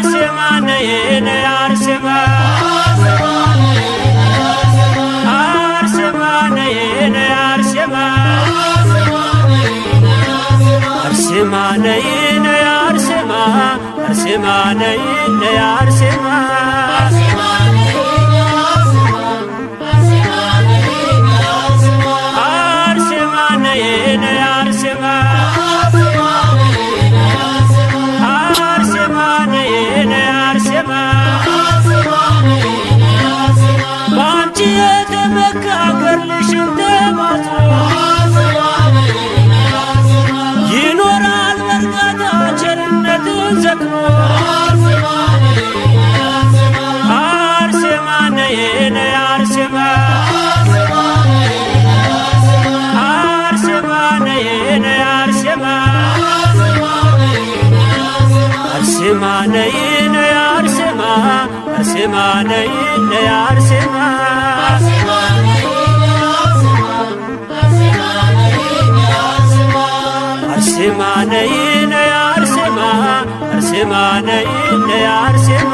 አርሴማ ነይ ነይ አርሴማ አርሴማ ነይ ነይ አርሴማ አርሴማ ነይ ነይ አርሴማ አርሴማ ነይ ነይ አርሴማ አርሴማ ነይ ነይ አርሴማ አርሴማ ነይ ነይ አርሴማ በአንቺ የተመካ ገድልሽን ተማጽኖ ይኖራል በእርጋታ ቸርነትን ዘክሮ አርሴማ ነይ ነይ አርሴማ አርሴማ ነይ ነይ አርሴማ አርሴማ ነይ ነይ አርሴማ አርሴማ ነይ ነይ አርሴማ አርሴማ ነይ ነይ አርሴማ አርሴማ ነይ ነይ አርሴማ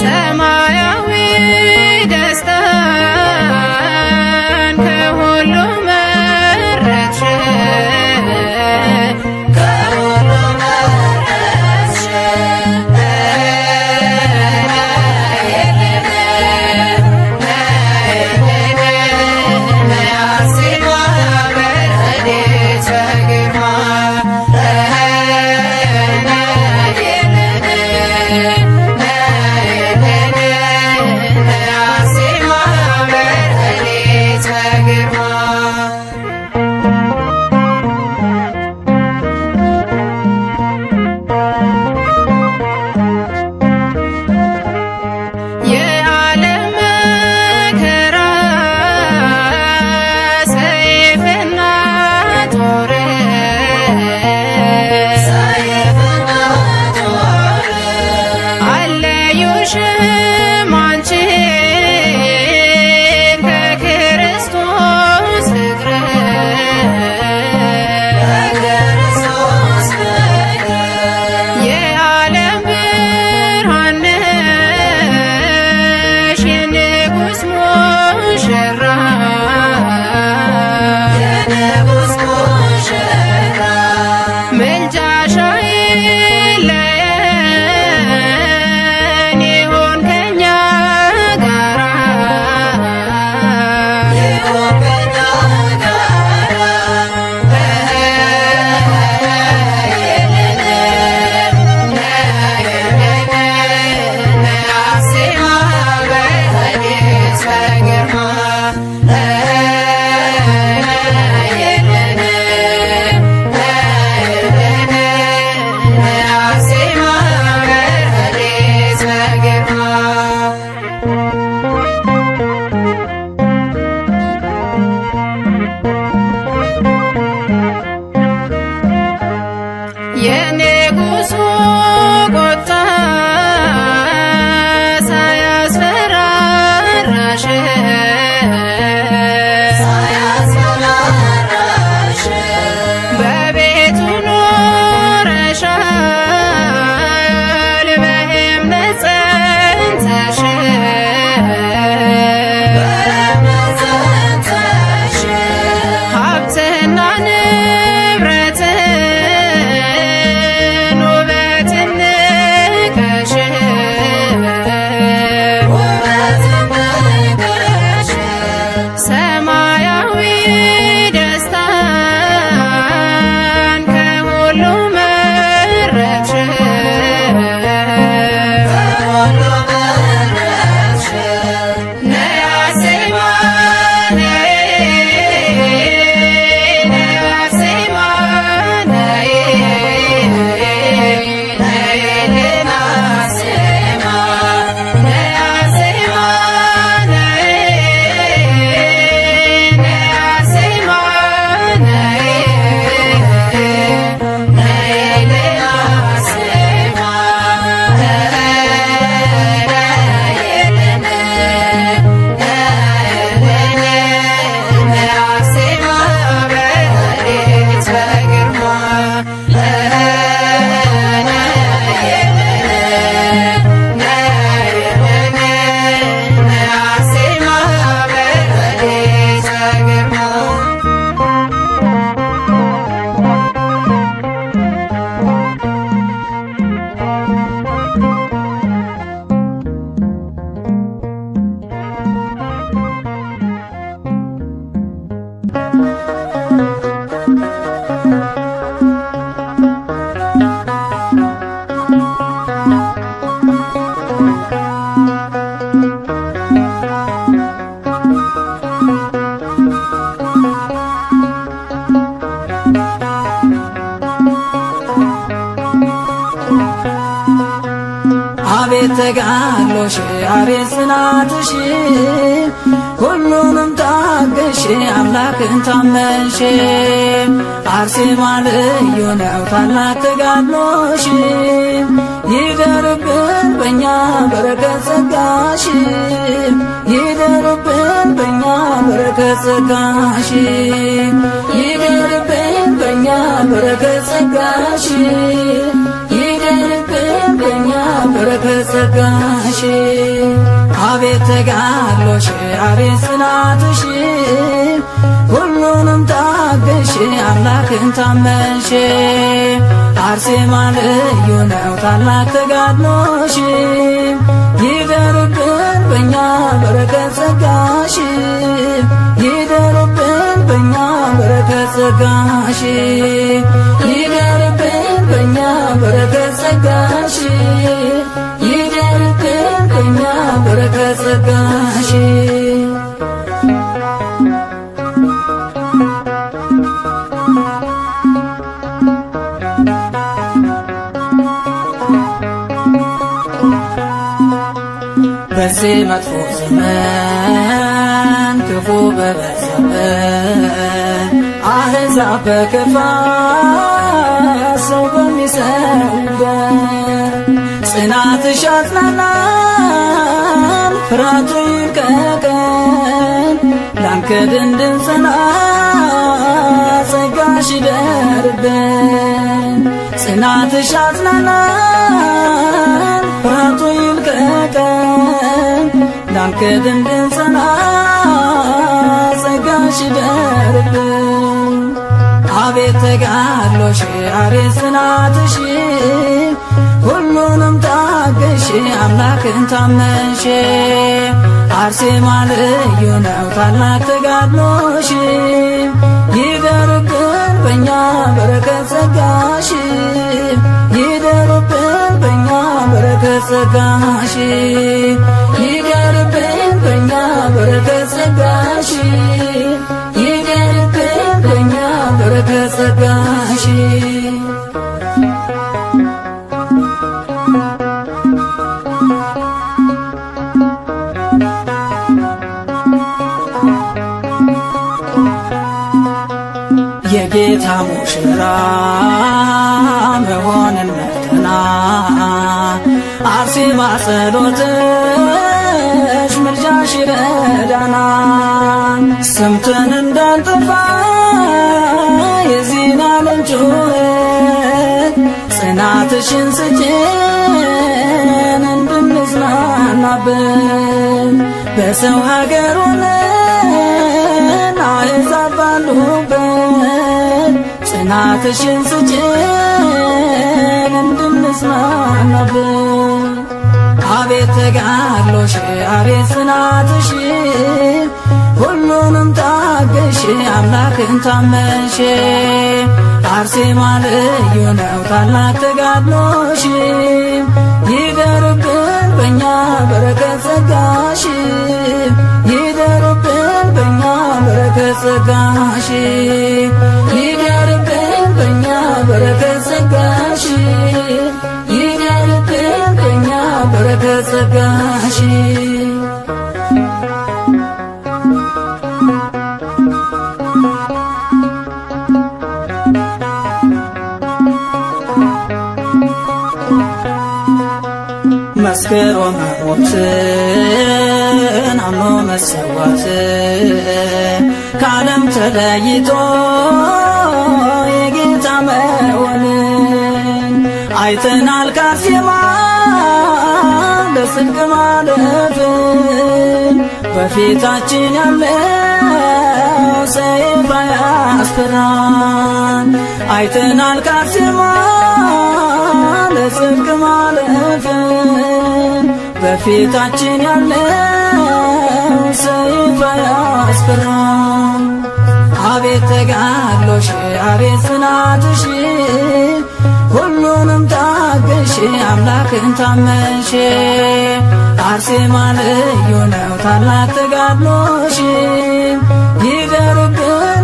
ሰማይ ሙሽራ የንጉሥ ሙሽራ ምልጃሽ አይለየን ይሁን ከእኛ ጋራ ይሁን ከእኛ ጋራ የንጉሡ ቁጣ ሳያስፈራራሽ ሳያስፈራራሽ በቤቱ ኖረሻል በእምነት ጸንተሽ በእምነት ጸንተሽ ሀብትና ንብረትን ውበትን ንቀሽ ውበትን ንቀሽ ሰማያዊ ደስታን ከሁሉ መረጥሽ ከሁሉ መረጥሽ ነይ አርሴማ ነይ ነይ አርሴማ ነይ ነይልን አርሴማ ነይ አርሴማ ነይ ነይ አርሴማ ነይ ነይልን አርሴማ ነይ አርሴማ በሌሊት በግርማ ነይ አርሴማ በሌሊት በግርማ አቤት ተጋድሎሽ አቤት ጽናትሽ ሁሉንም ታገሽ አምላክን ታመንሽ አርሴማ ልዩ ነው ታላቅ ተጋድሎሽ ይደርብን በእኛ በረከት ጸጋሽ ይደርብን በእኛ በረከት ጸጋሽ ይደርብን በእኛ በረከት ጸጋሽ ይደርብን በእኛ በረከት ጸጋሽ አቤት ተጋድሎሽ አቤት ጽናትሽ ሁሉንም ታገሽ አምላክን ታመንሽ አርሴማ ልዩ ነው ታላቅ ተጋድሎሽ ይደርብን በእኛ በረከት ጸጋሽ ይደርብን በእኛ በረከት ጸጋሽ ይደርብን በእኛ በረከት ጸጋሽ ይደርብን በእኛ በረከት ጸጋሽ በዚህ መጥፎ ዘመን ክፉ በበዛበት አሕዛብ በክፋት ሰው በሚሰሩበት ጽናትሽ አጽናናን ፍርሃቱ ይልቀቀን ላንክድ እንድንጸና ጸጋሽ ይደርብን ጽናትሽ አጽናናን ፍርሃቱ ይልቀቀን ላንክድ እንድንጸና ምልጃሽ ይደርብን። አቤት ተጋድሎሽ አቤት ጽናትሽ ሁሉንም ታገሽ አምላክን ታመንሽ። አርሴማ ልዩ ነው ታላቅ ተጋድሎሽ ይደርብን በእኛ በረከት ጸጋሽ ይደርብን በእኛ በረከት ጸጋሽ ይደርብን በእኛ በረከት ጸጋሽ ይደርብን በእኛ በረከት ጸጋሽ የጌታ ሙሽራ መሆንን መርተና አርሴማ ጸሎትሽ ምልጃሽ ይረዳና ሰምተን እንዳንጠፋ የዚህን ዓለም ጩኸት ጽናትሽን ስጭን እንድንጽናናብን በሰው ሀገር ሆነን አሕዛብ ባሉበት ጽናትሽን ስጭን እንድንጽናናብን። አቤት ተጋድሎሽ አቤት ጽናትሽ ሁሉንም ታገሽ አምላክን ታመንሽ። አርሴማ ልዩ ነው ታላቅ ተጋድሎሽ ይደርብን በእኛ በረከት ጸጋሽ ይደርብን በእኛ በረከት ጸጋሽ ይደርብን በእኛ በረከት ጸጋሽ ይደርብን በእኛ በረከት ጸጋሽ መስክሮ መሞትን አምኖ መሰዋት ከዓለም ተለይቶ የጌታ መሆንን አይተናል። ከአርሴማ በጽድቅ ማለፍን በፊታችን ያለው ሰይፍ አያስፈራን። አይተናል ከአርሴማ ለጽድቅ ማለፍን በፊታችን ያለው ሰይፍ አያስፈራን። አቤት ተጋድሎሽ አቤት ጽናትሽ ሁሉንም ታገሽ አምላክን ታመንሽ። አርሴማ ልዩ ነው ታላቅ ተጋድሎሽ ይደርብን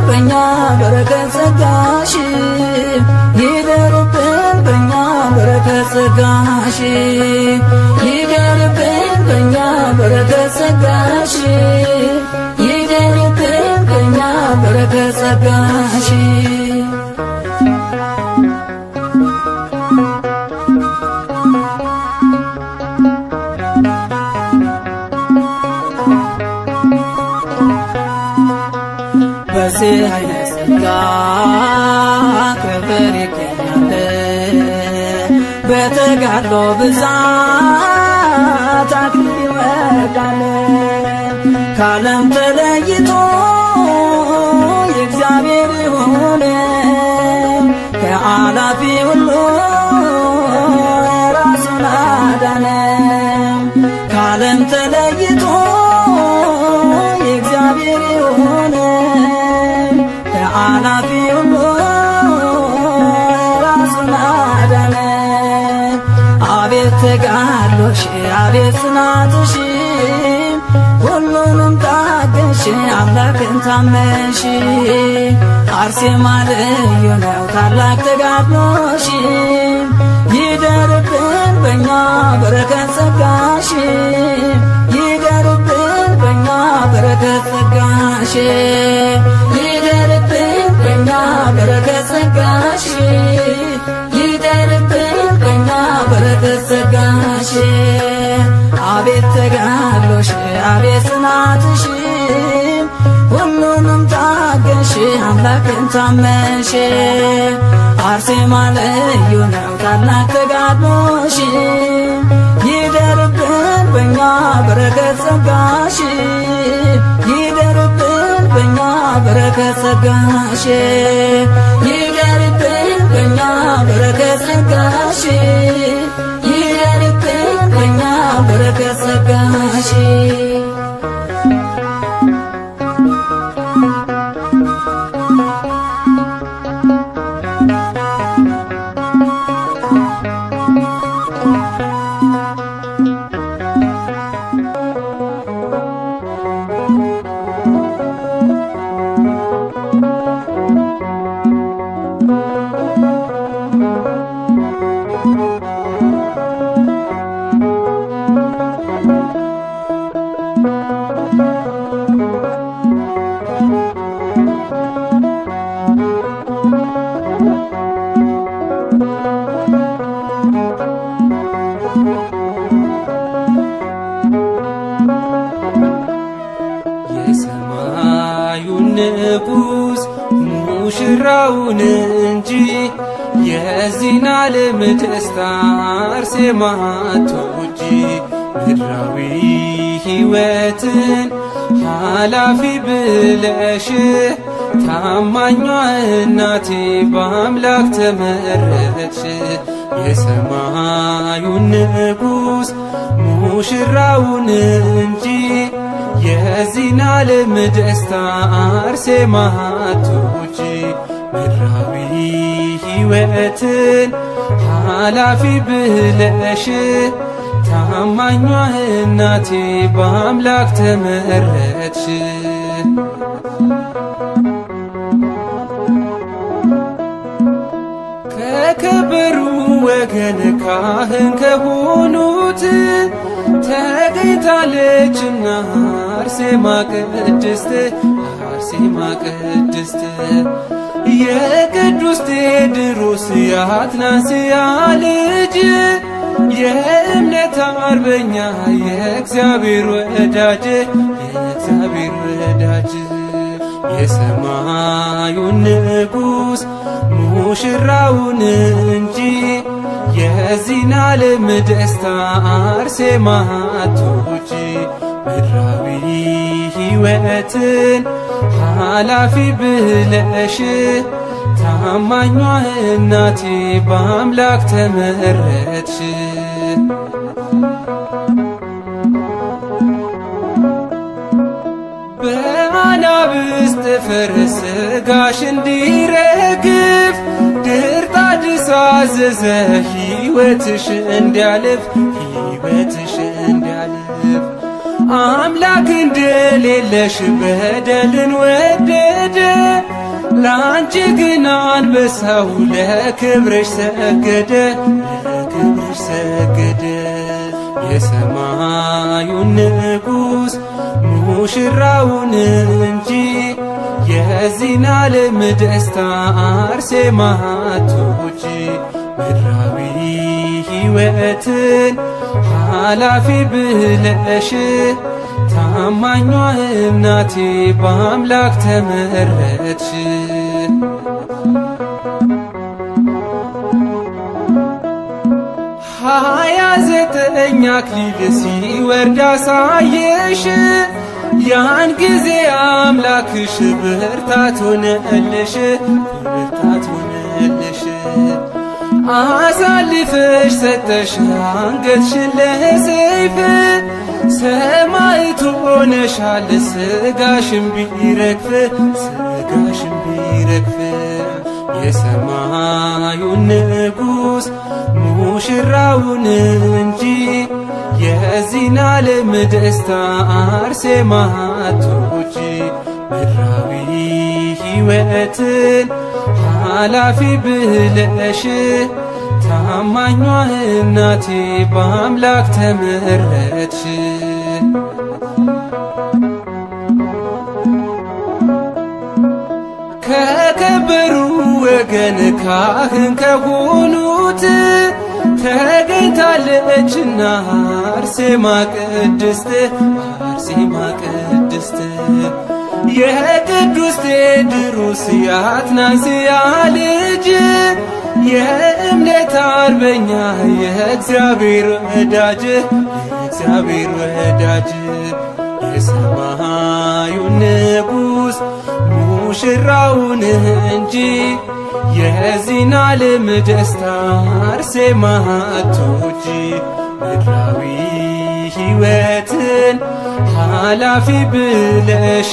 በእኛ በረከት ጸጋሽ ይደርብን በእኛ በረከት ጸጋሽ ይደርብን በእኛ በረከት ጸጋሽ ይደርብን በእኛ በረከት ጸጋሽ በዚህ አይነት ጸጋ ክብር ይገኛል። በተጋድሎ ብዛት አክሊል ይወርዳል። ከዓለም ተለይቶ የእግዚአብሔር የሆነ ከአላፊ ሁሉ ራሱን አዳነ። ከዓለም ተለይቶ የእግዚአብሔር የሆነ ከአላፊ ሁሉ ራሱን አዳነ። አቤት ተጋድሎሽ አቤት ጽናትሽ ሁሉንም ታገሽ አምላክን ታመንሽ። አርሴማ ልዩ ነው ታላቅ ተጋድሎሽ ይደርብን በእኛ በረከት ጸጋሽ ይደርብን በእኛ በረከት ጸጋሽ ይደርብን በእኛ በረከት ጸጋሽ ይደርብን በእኛ በረከት ጸጋሽ አቤት ተጋድሎሽ አቤት ጽናትሽ ሁሉንም ታገሽ አምላክን ታመንሽ። አርሴማ ልዩ ነው ታላቅ ተጋድሎሽ ይደርብን በእኛ በረከት ጸጋሽ ይደርብን በእኛ በረከት ጸጋሽ ይደርብን በኛ በረከት ጸጋሽ ይደርብን በኛ በረከት ጸጋሽ የሰማዩን ንጉሥ ሙሽራውን እንጂ የዚህን ዓለም ደስታ አርሴማ አትወጂ። ምድራዊ ሕይወትን ኃላፊ ብለሽ ታማኟ እናቴ በአምላክ ተመረጥሽ። የሰማዩን ንጉሥ ሙሽራውን እንጂ የዚህን ዓለም ደስታ አርሴማ አትወጂ። ምድራዊ ሕይወትን ኃላፊ ብለሽ ታማኟ እናቴ በአምላክ ተመረጥሽ። ከከበሩ ወገን ካህን ከሆኑት ተገኝታለችና አርሴማ ቅድስት አርሴማ ቅድስት የቅዱስ ቴዎድሮስ የአትናስያ ልጅ የእምነት አርበኛ የእግዚአብሔር ወዳጅ የእግዚአብሔር ወዳጅ የሰማዩን ንጉሥ ሙሽራውን እንጂ የዚህን ዓለም ደስታ አርሴማ አትወጂ። ምድራዊ ሕይወትን ኃላፊ ብለሽ ታማኟ እናቴ በአምላክ ተመረጥሽ። በአናብስት ፈረስ ሥጋሽ እንዲረግፍ ድርጣድስ አዘዘ ሕይወትሽ እንዲያልፍ ሕይወትሽ እንዲያልፍ። አምላክ እንደሌለሽ በደልን ወደደ ላንቺ ግን አንበሳው ለክብርሽ ሰገደ ለክብርሽ ሰገደ። የሰማዩን ንጉሥ ሙሽራውን እንጂ የዚህን ዓለም ደስታ አርሴማ አትወጂ። ምድራዊ ሕይወትን ኃላፊ ብለሽ ታማኟ እናቴ በአምላክ ተመረጥሽ። ሃያ ዘጠኝ አክሊል ሲወርድ አሳየሽ ያን ጊዜ አምላክሽ ብርታት ሆነልሽ ብርታት ሆነልሽ። አሳልፈሽ ሰጠሽ አንገትሽን ለሰይፍ ሰማዕት ሆነሻል ሥጋሽም ቢረግፍ ሥጋሽም ቢረግፍ። የሰማዩን ንጉሥ ሙሽራውን እንጂ የዚህን ዓለም ደስታ አርሴማ አትወጂ። ምድራዊ ሕይወትን ኃላፊ ብለሽ ታማኟ እናቴ በአምላክ ተመረጥሽ። ከከበሩ ወገን ካህን ከሆኑት ተገኝታለችና አርሴማ ቅድስት አርሴማ ቅድስት የቅዱስ ቴዎድሮስ የአትናስያ ልጅ የእምነት አርበኛ የእግዚአብሔር ወዳጅ የእግዚአብሔር ወዳጅ የሰማዩን ንጉሥ ሙሽራውን እንጂ የዚህን ዓለም ደስታ አርሴማ አትውጂ። ምድራዊ ሕይወትን ኃላፊ ብለሽ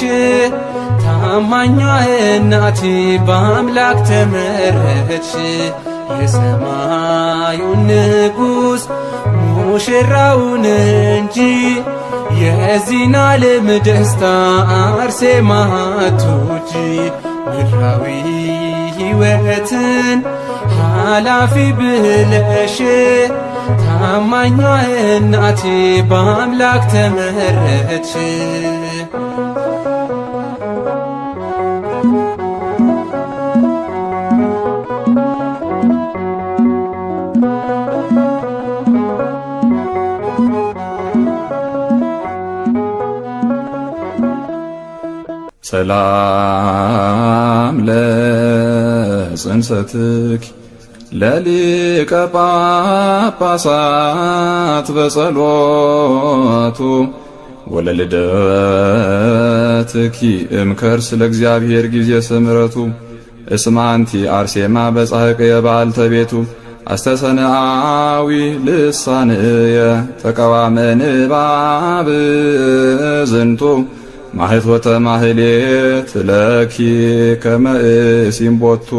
ታማኟ እናቴ በአምላክ ተመረጥሽ። የሰማዩን ንጉሥ ሙሽራውን እንጂ የዚህን ዓለም ደስታ አርሴማ አትውጂ። ምድራዊ ሕይወትን ኃላፊ ብለሽ ታማኟ እናቴ በአምላክ ተመረጥሽ። ሰላም ለጽንሰትኪ ለሊቀ ጳጳሳት በጸሎቱ ወለልደትኪ እምከርስ ለእግዚአብሔር ጊዜ ስምረቱ እስመ አንቲ አርሴማ በጻሕቅ የበዓልተ ቤቱ አስተሰነአዊ ልሳንየ ተቀዋመ ንባብ ዝንቱ ማህቶተ ማህሌት ለኪ ከመ ሲምቦቱ።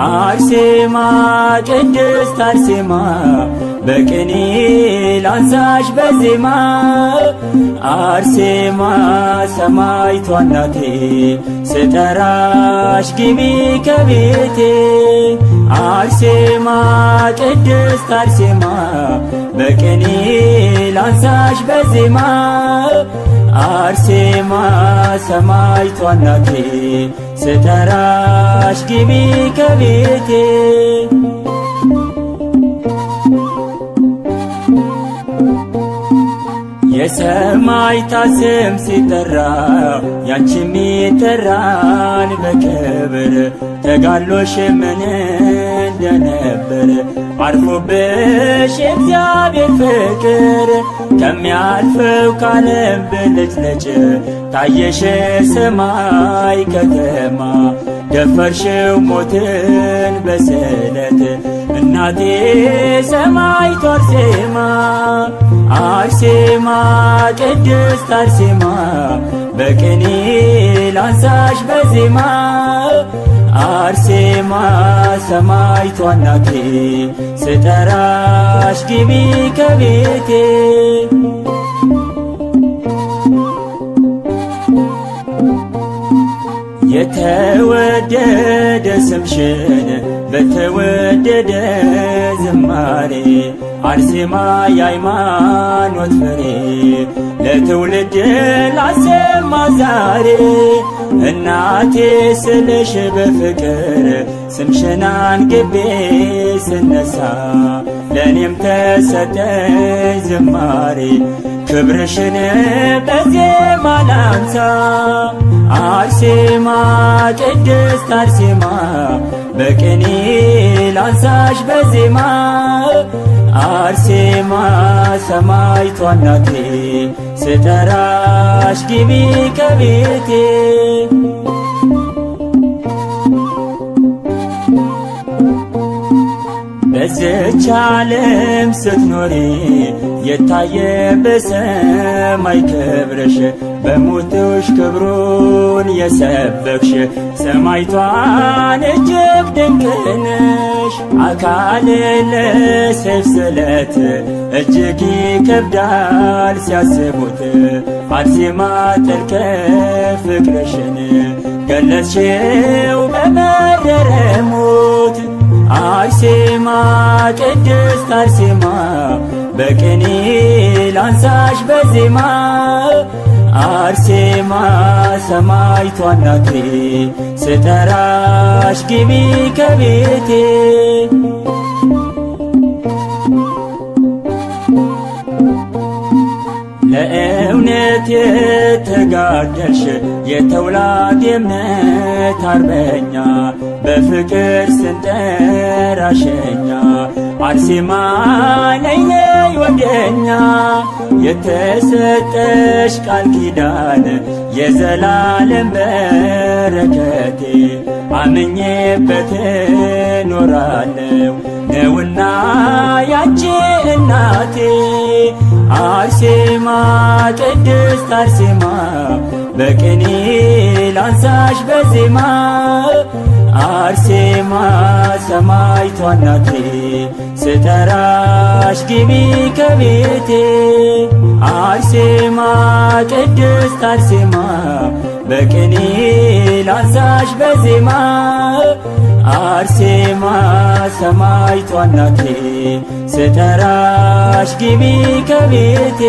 አርሴማ ቅድስት አርሴማ በቅኔ ላንሳሽ በዜማ አርሴማ ሰማዕቷ እናቴ ስጠራሽ ግቢ ከቤቴ አርሴማ ቅድስት አርሴማ በቅኔ ላንሳሽ በዜማ አርሴማ ሰማዕቷ እናቴ ስጠራሽ ግቢ ከቤቴ የሰማዕታት ስም ሲጠራ ያንቺም ይጠራል በክብር ተጋድሎሽ ምን እንደነበር አርፎብሽ የእግዚአብሔር ፍቅር ከሚያልፈው ካለም ብልጭልጭ ታየሽ ሰማይ ከተማ ደፈርሽው ሞትን በስለት እናቴ ሰማዕቷ አርሴማ አርሴማ ቅድስት አርሴማ በቅኔ ላንሳሽ በዜማ አርሴማ ሰማዕቷ እናቴ ስጠራሽ ግቢ ከቤቴ የተወደደ ስምሽን በተወደደ ዝማሬ አርሴማ የሃይማኖት ፍሬ ለትውልድ ላሰማ ዛሬ እናቴ ስልሽ በፍቅር ስምሽን አንግቤ ስነሳ ለእኔም ተሰጠኝ ዝማሬ ክብርሽን በዜማ ላንሳ አርሴማ ቅድስት አርሴማ በቅኔ ላንሳሽ በዜማ አርሴማ ሰማዕቷ እናቴ ስጠራሽ ግቢ ከቤቴ በዚች ዓለም ስትኖሪ የታየ በሰማይ ክብርሽ በሞትሽ ክብሩን የሰበክሽ ሰማዕቷን እጅግ ድንቅ ነሽ። አካል ለሰይፍ ስለት እጅግ ይከብዳል ሲያስቡት አርሴማ ጥልቅ ፍቅርሽን ገለጽሽው በመረረ ሞት አርሴማ ቅድስት አርሴማ በቅኔ ላንሳሽ በዜማ አርሴማ ሰማዕቷ እናቴ ስጠራሽ ግቢ ከቤቴ በእምነት የተጋደልሽ የተውላድ የእምነት አርበኛ በፍቅር ስንጠራሸኛ አርሴማ ነይ ነይ ወደኛ የተሰጠሽ ቃል ኪዳን የዘላለም በረከቴ አምኜበት ኖራለው ነውና ያንቺ እናቴ አርሴማ ቅድስት አርሴማ በቅኔ ላንሳሽ በዜማ አርሴማ ሰማዕቷ እናቴ ስጠራሽ ግቢ ከቤቴ አርሴማ ቅድስት አርሴማ በቅኔ ላንሳሽ በዜማ አርሴማ ሰማዕቷ እናቴ ስጠራሽ ግቢ ከቤቴ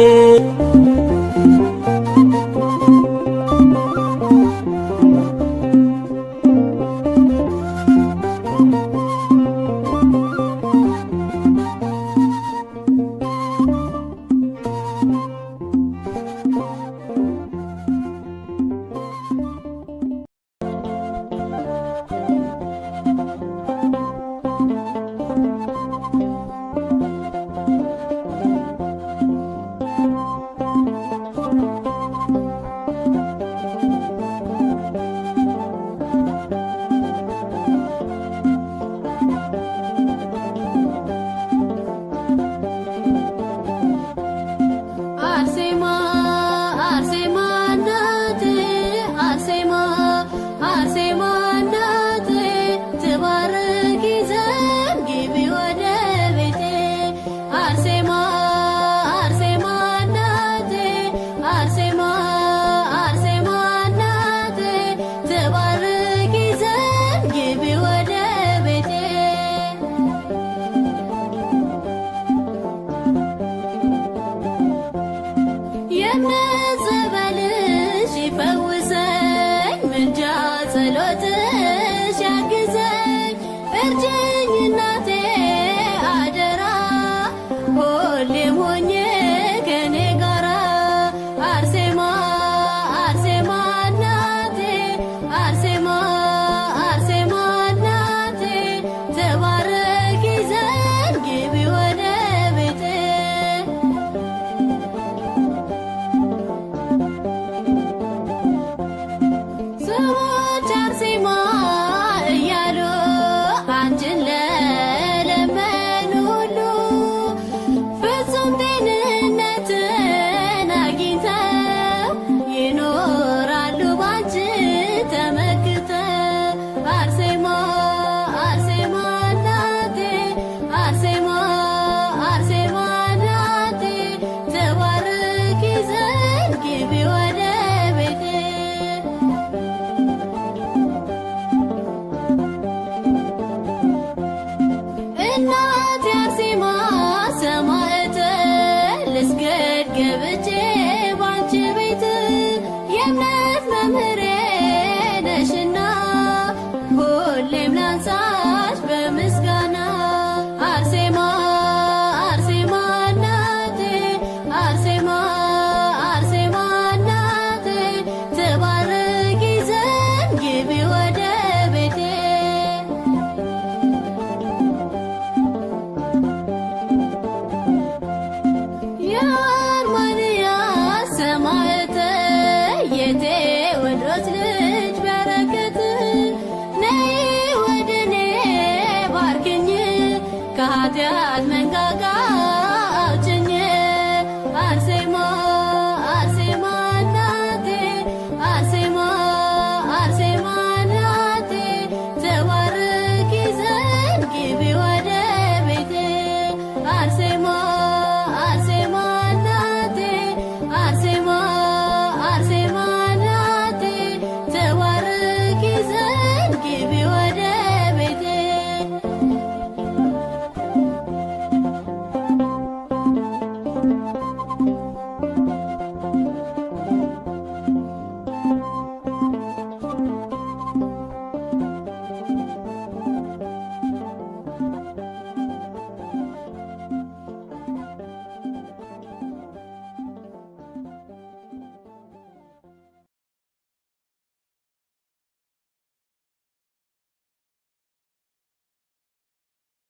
ከኃጢአት መንጋጋ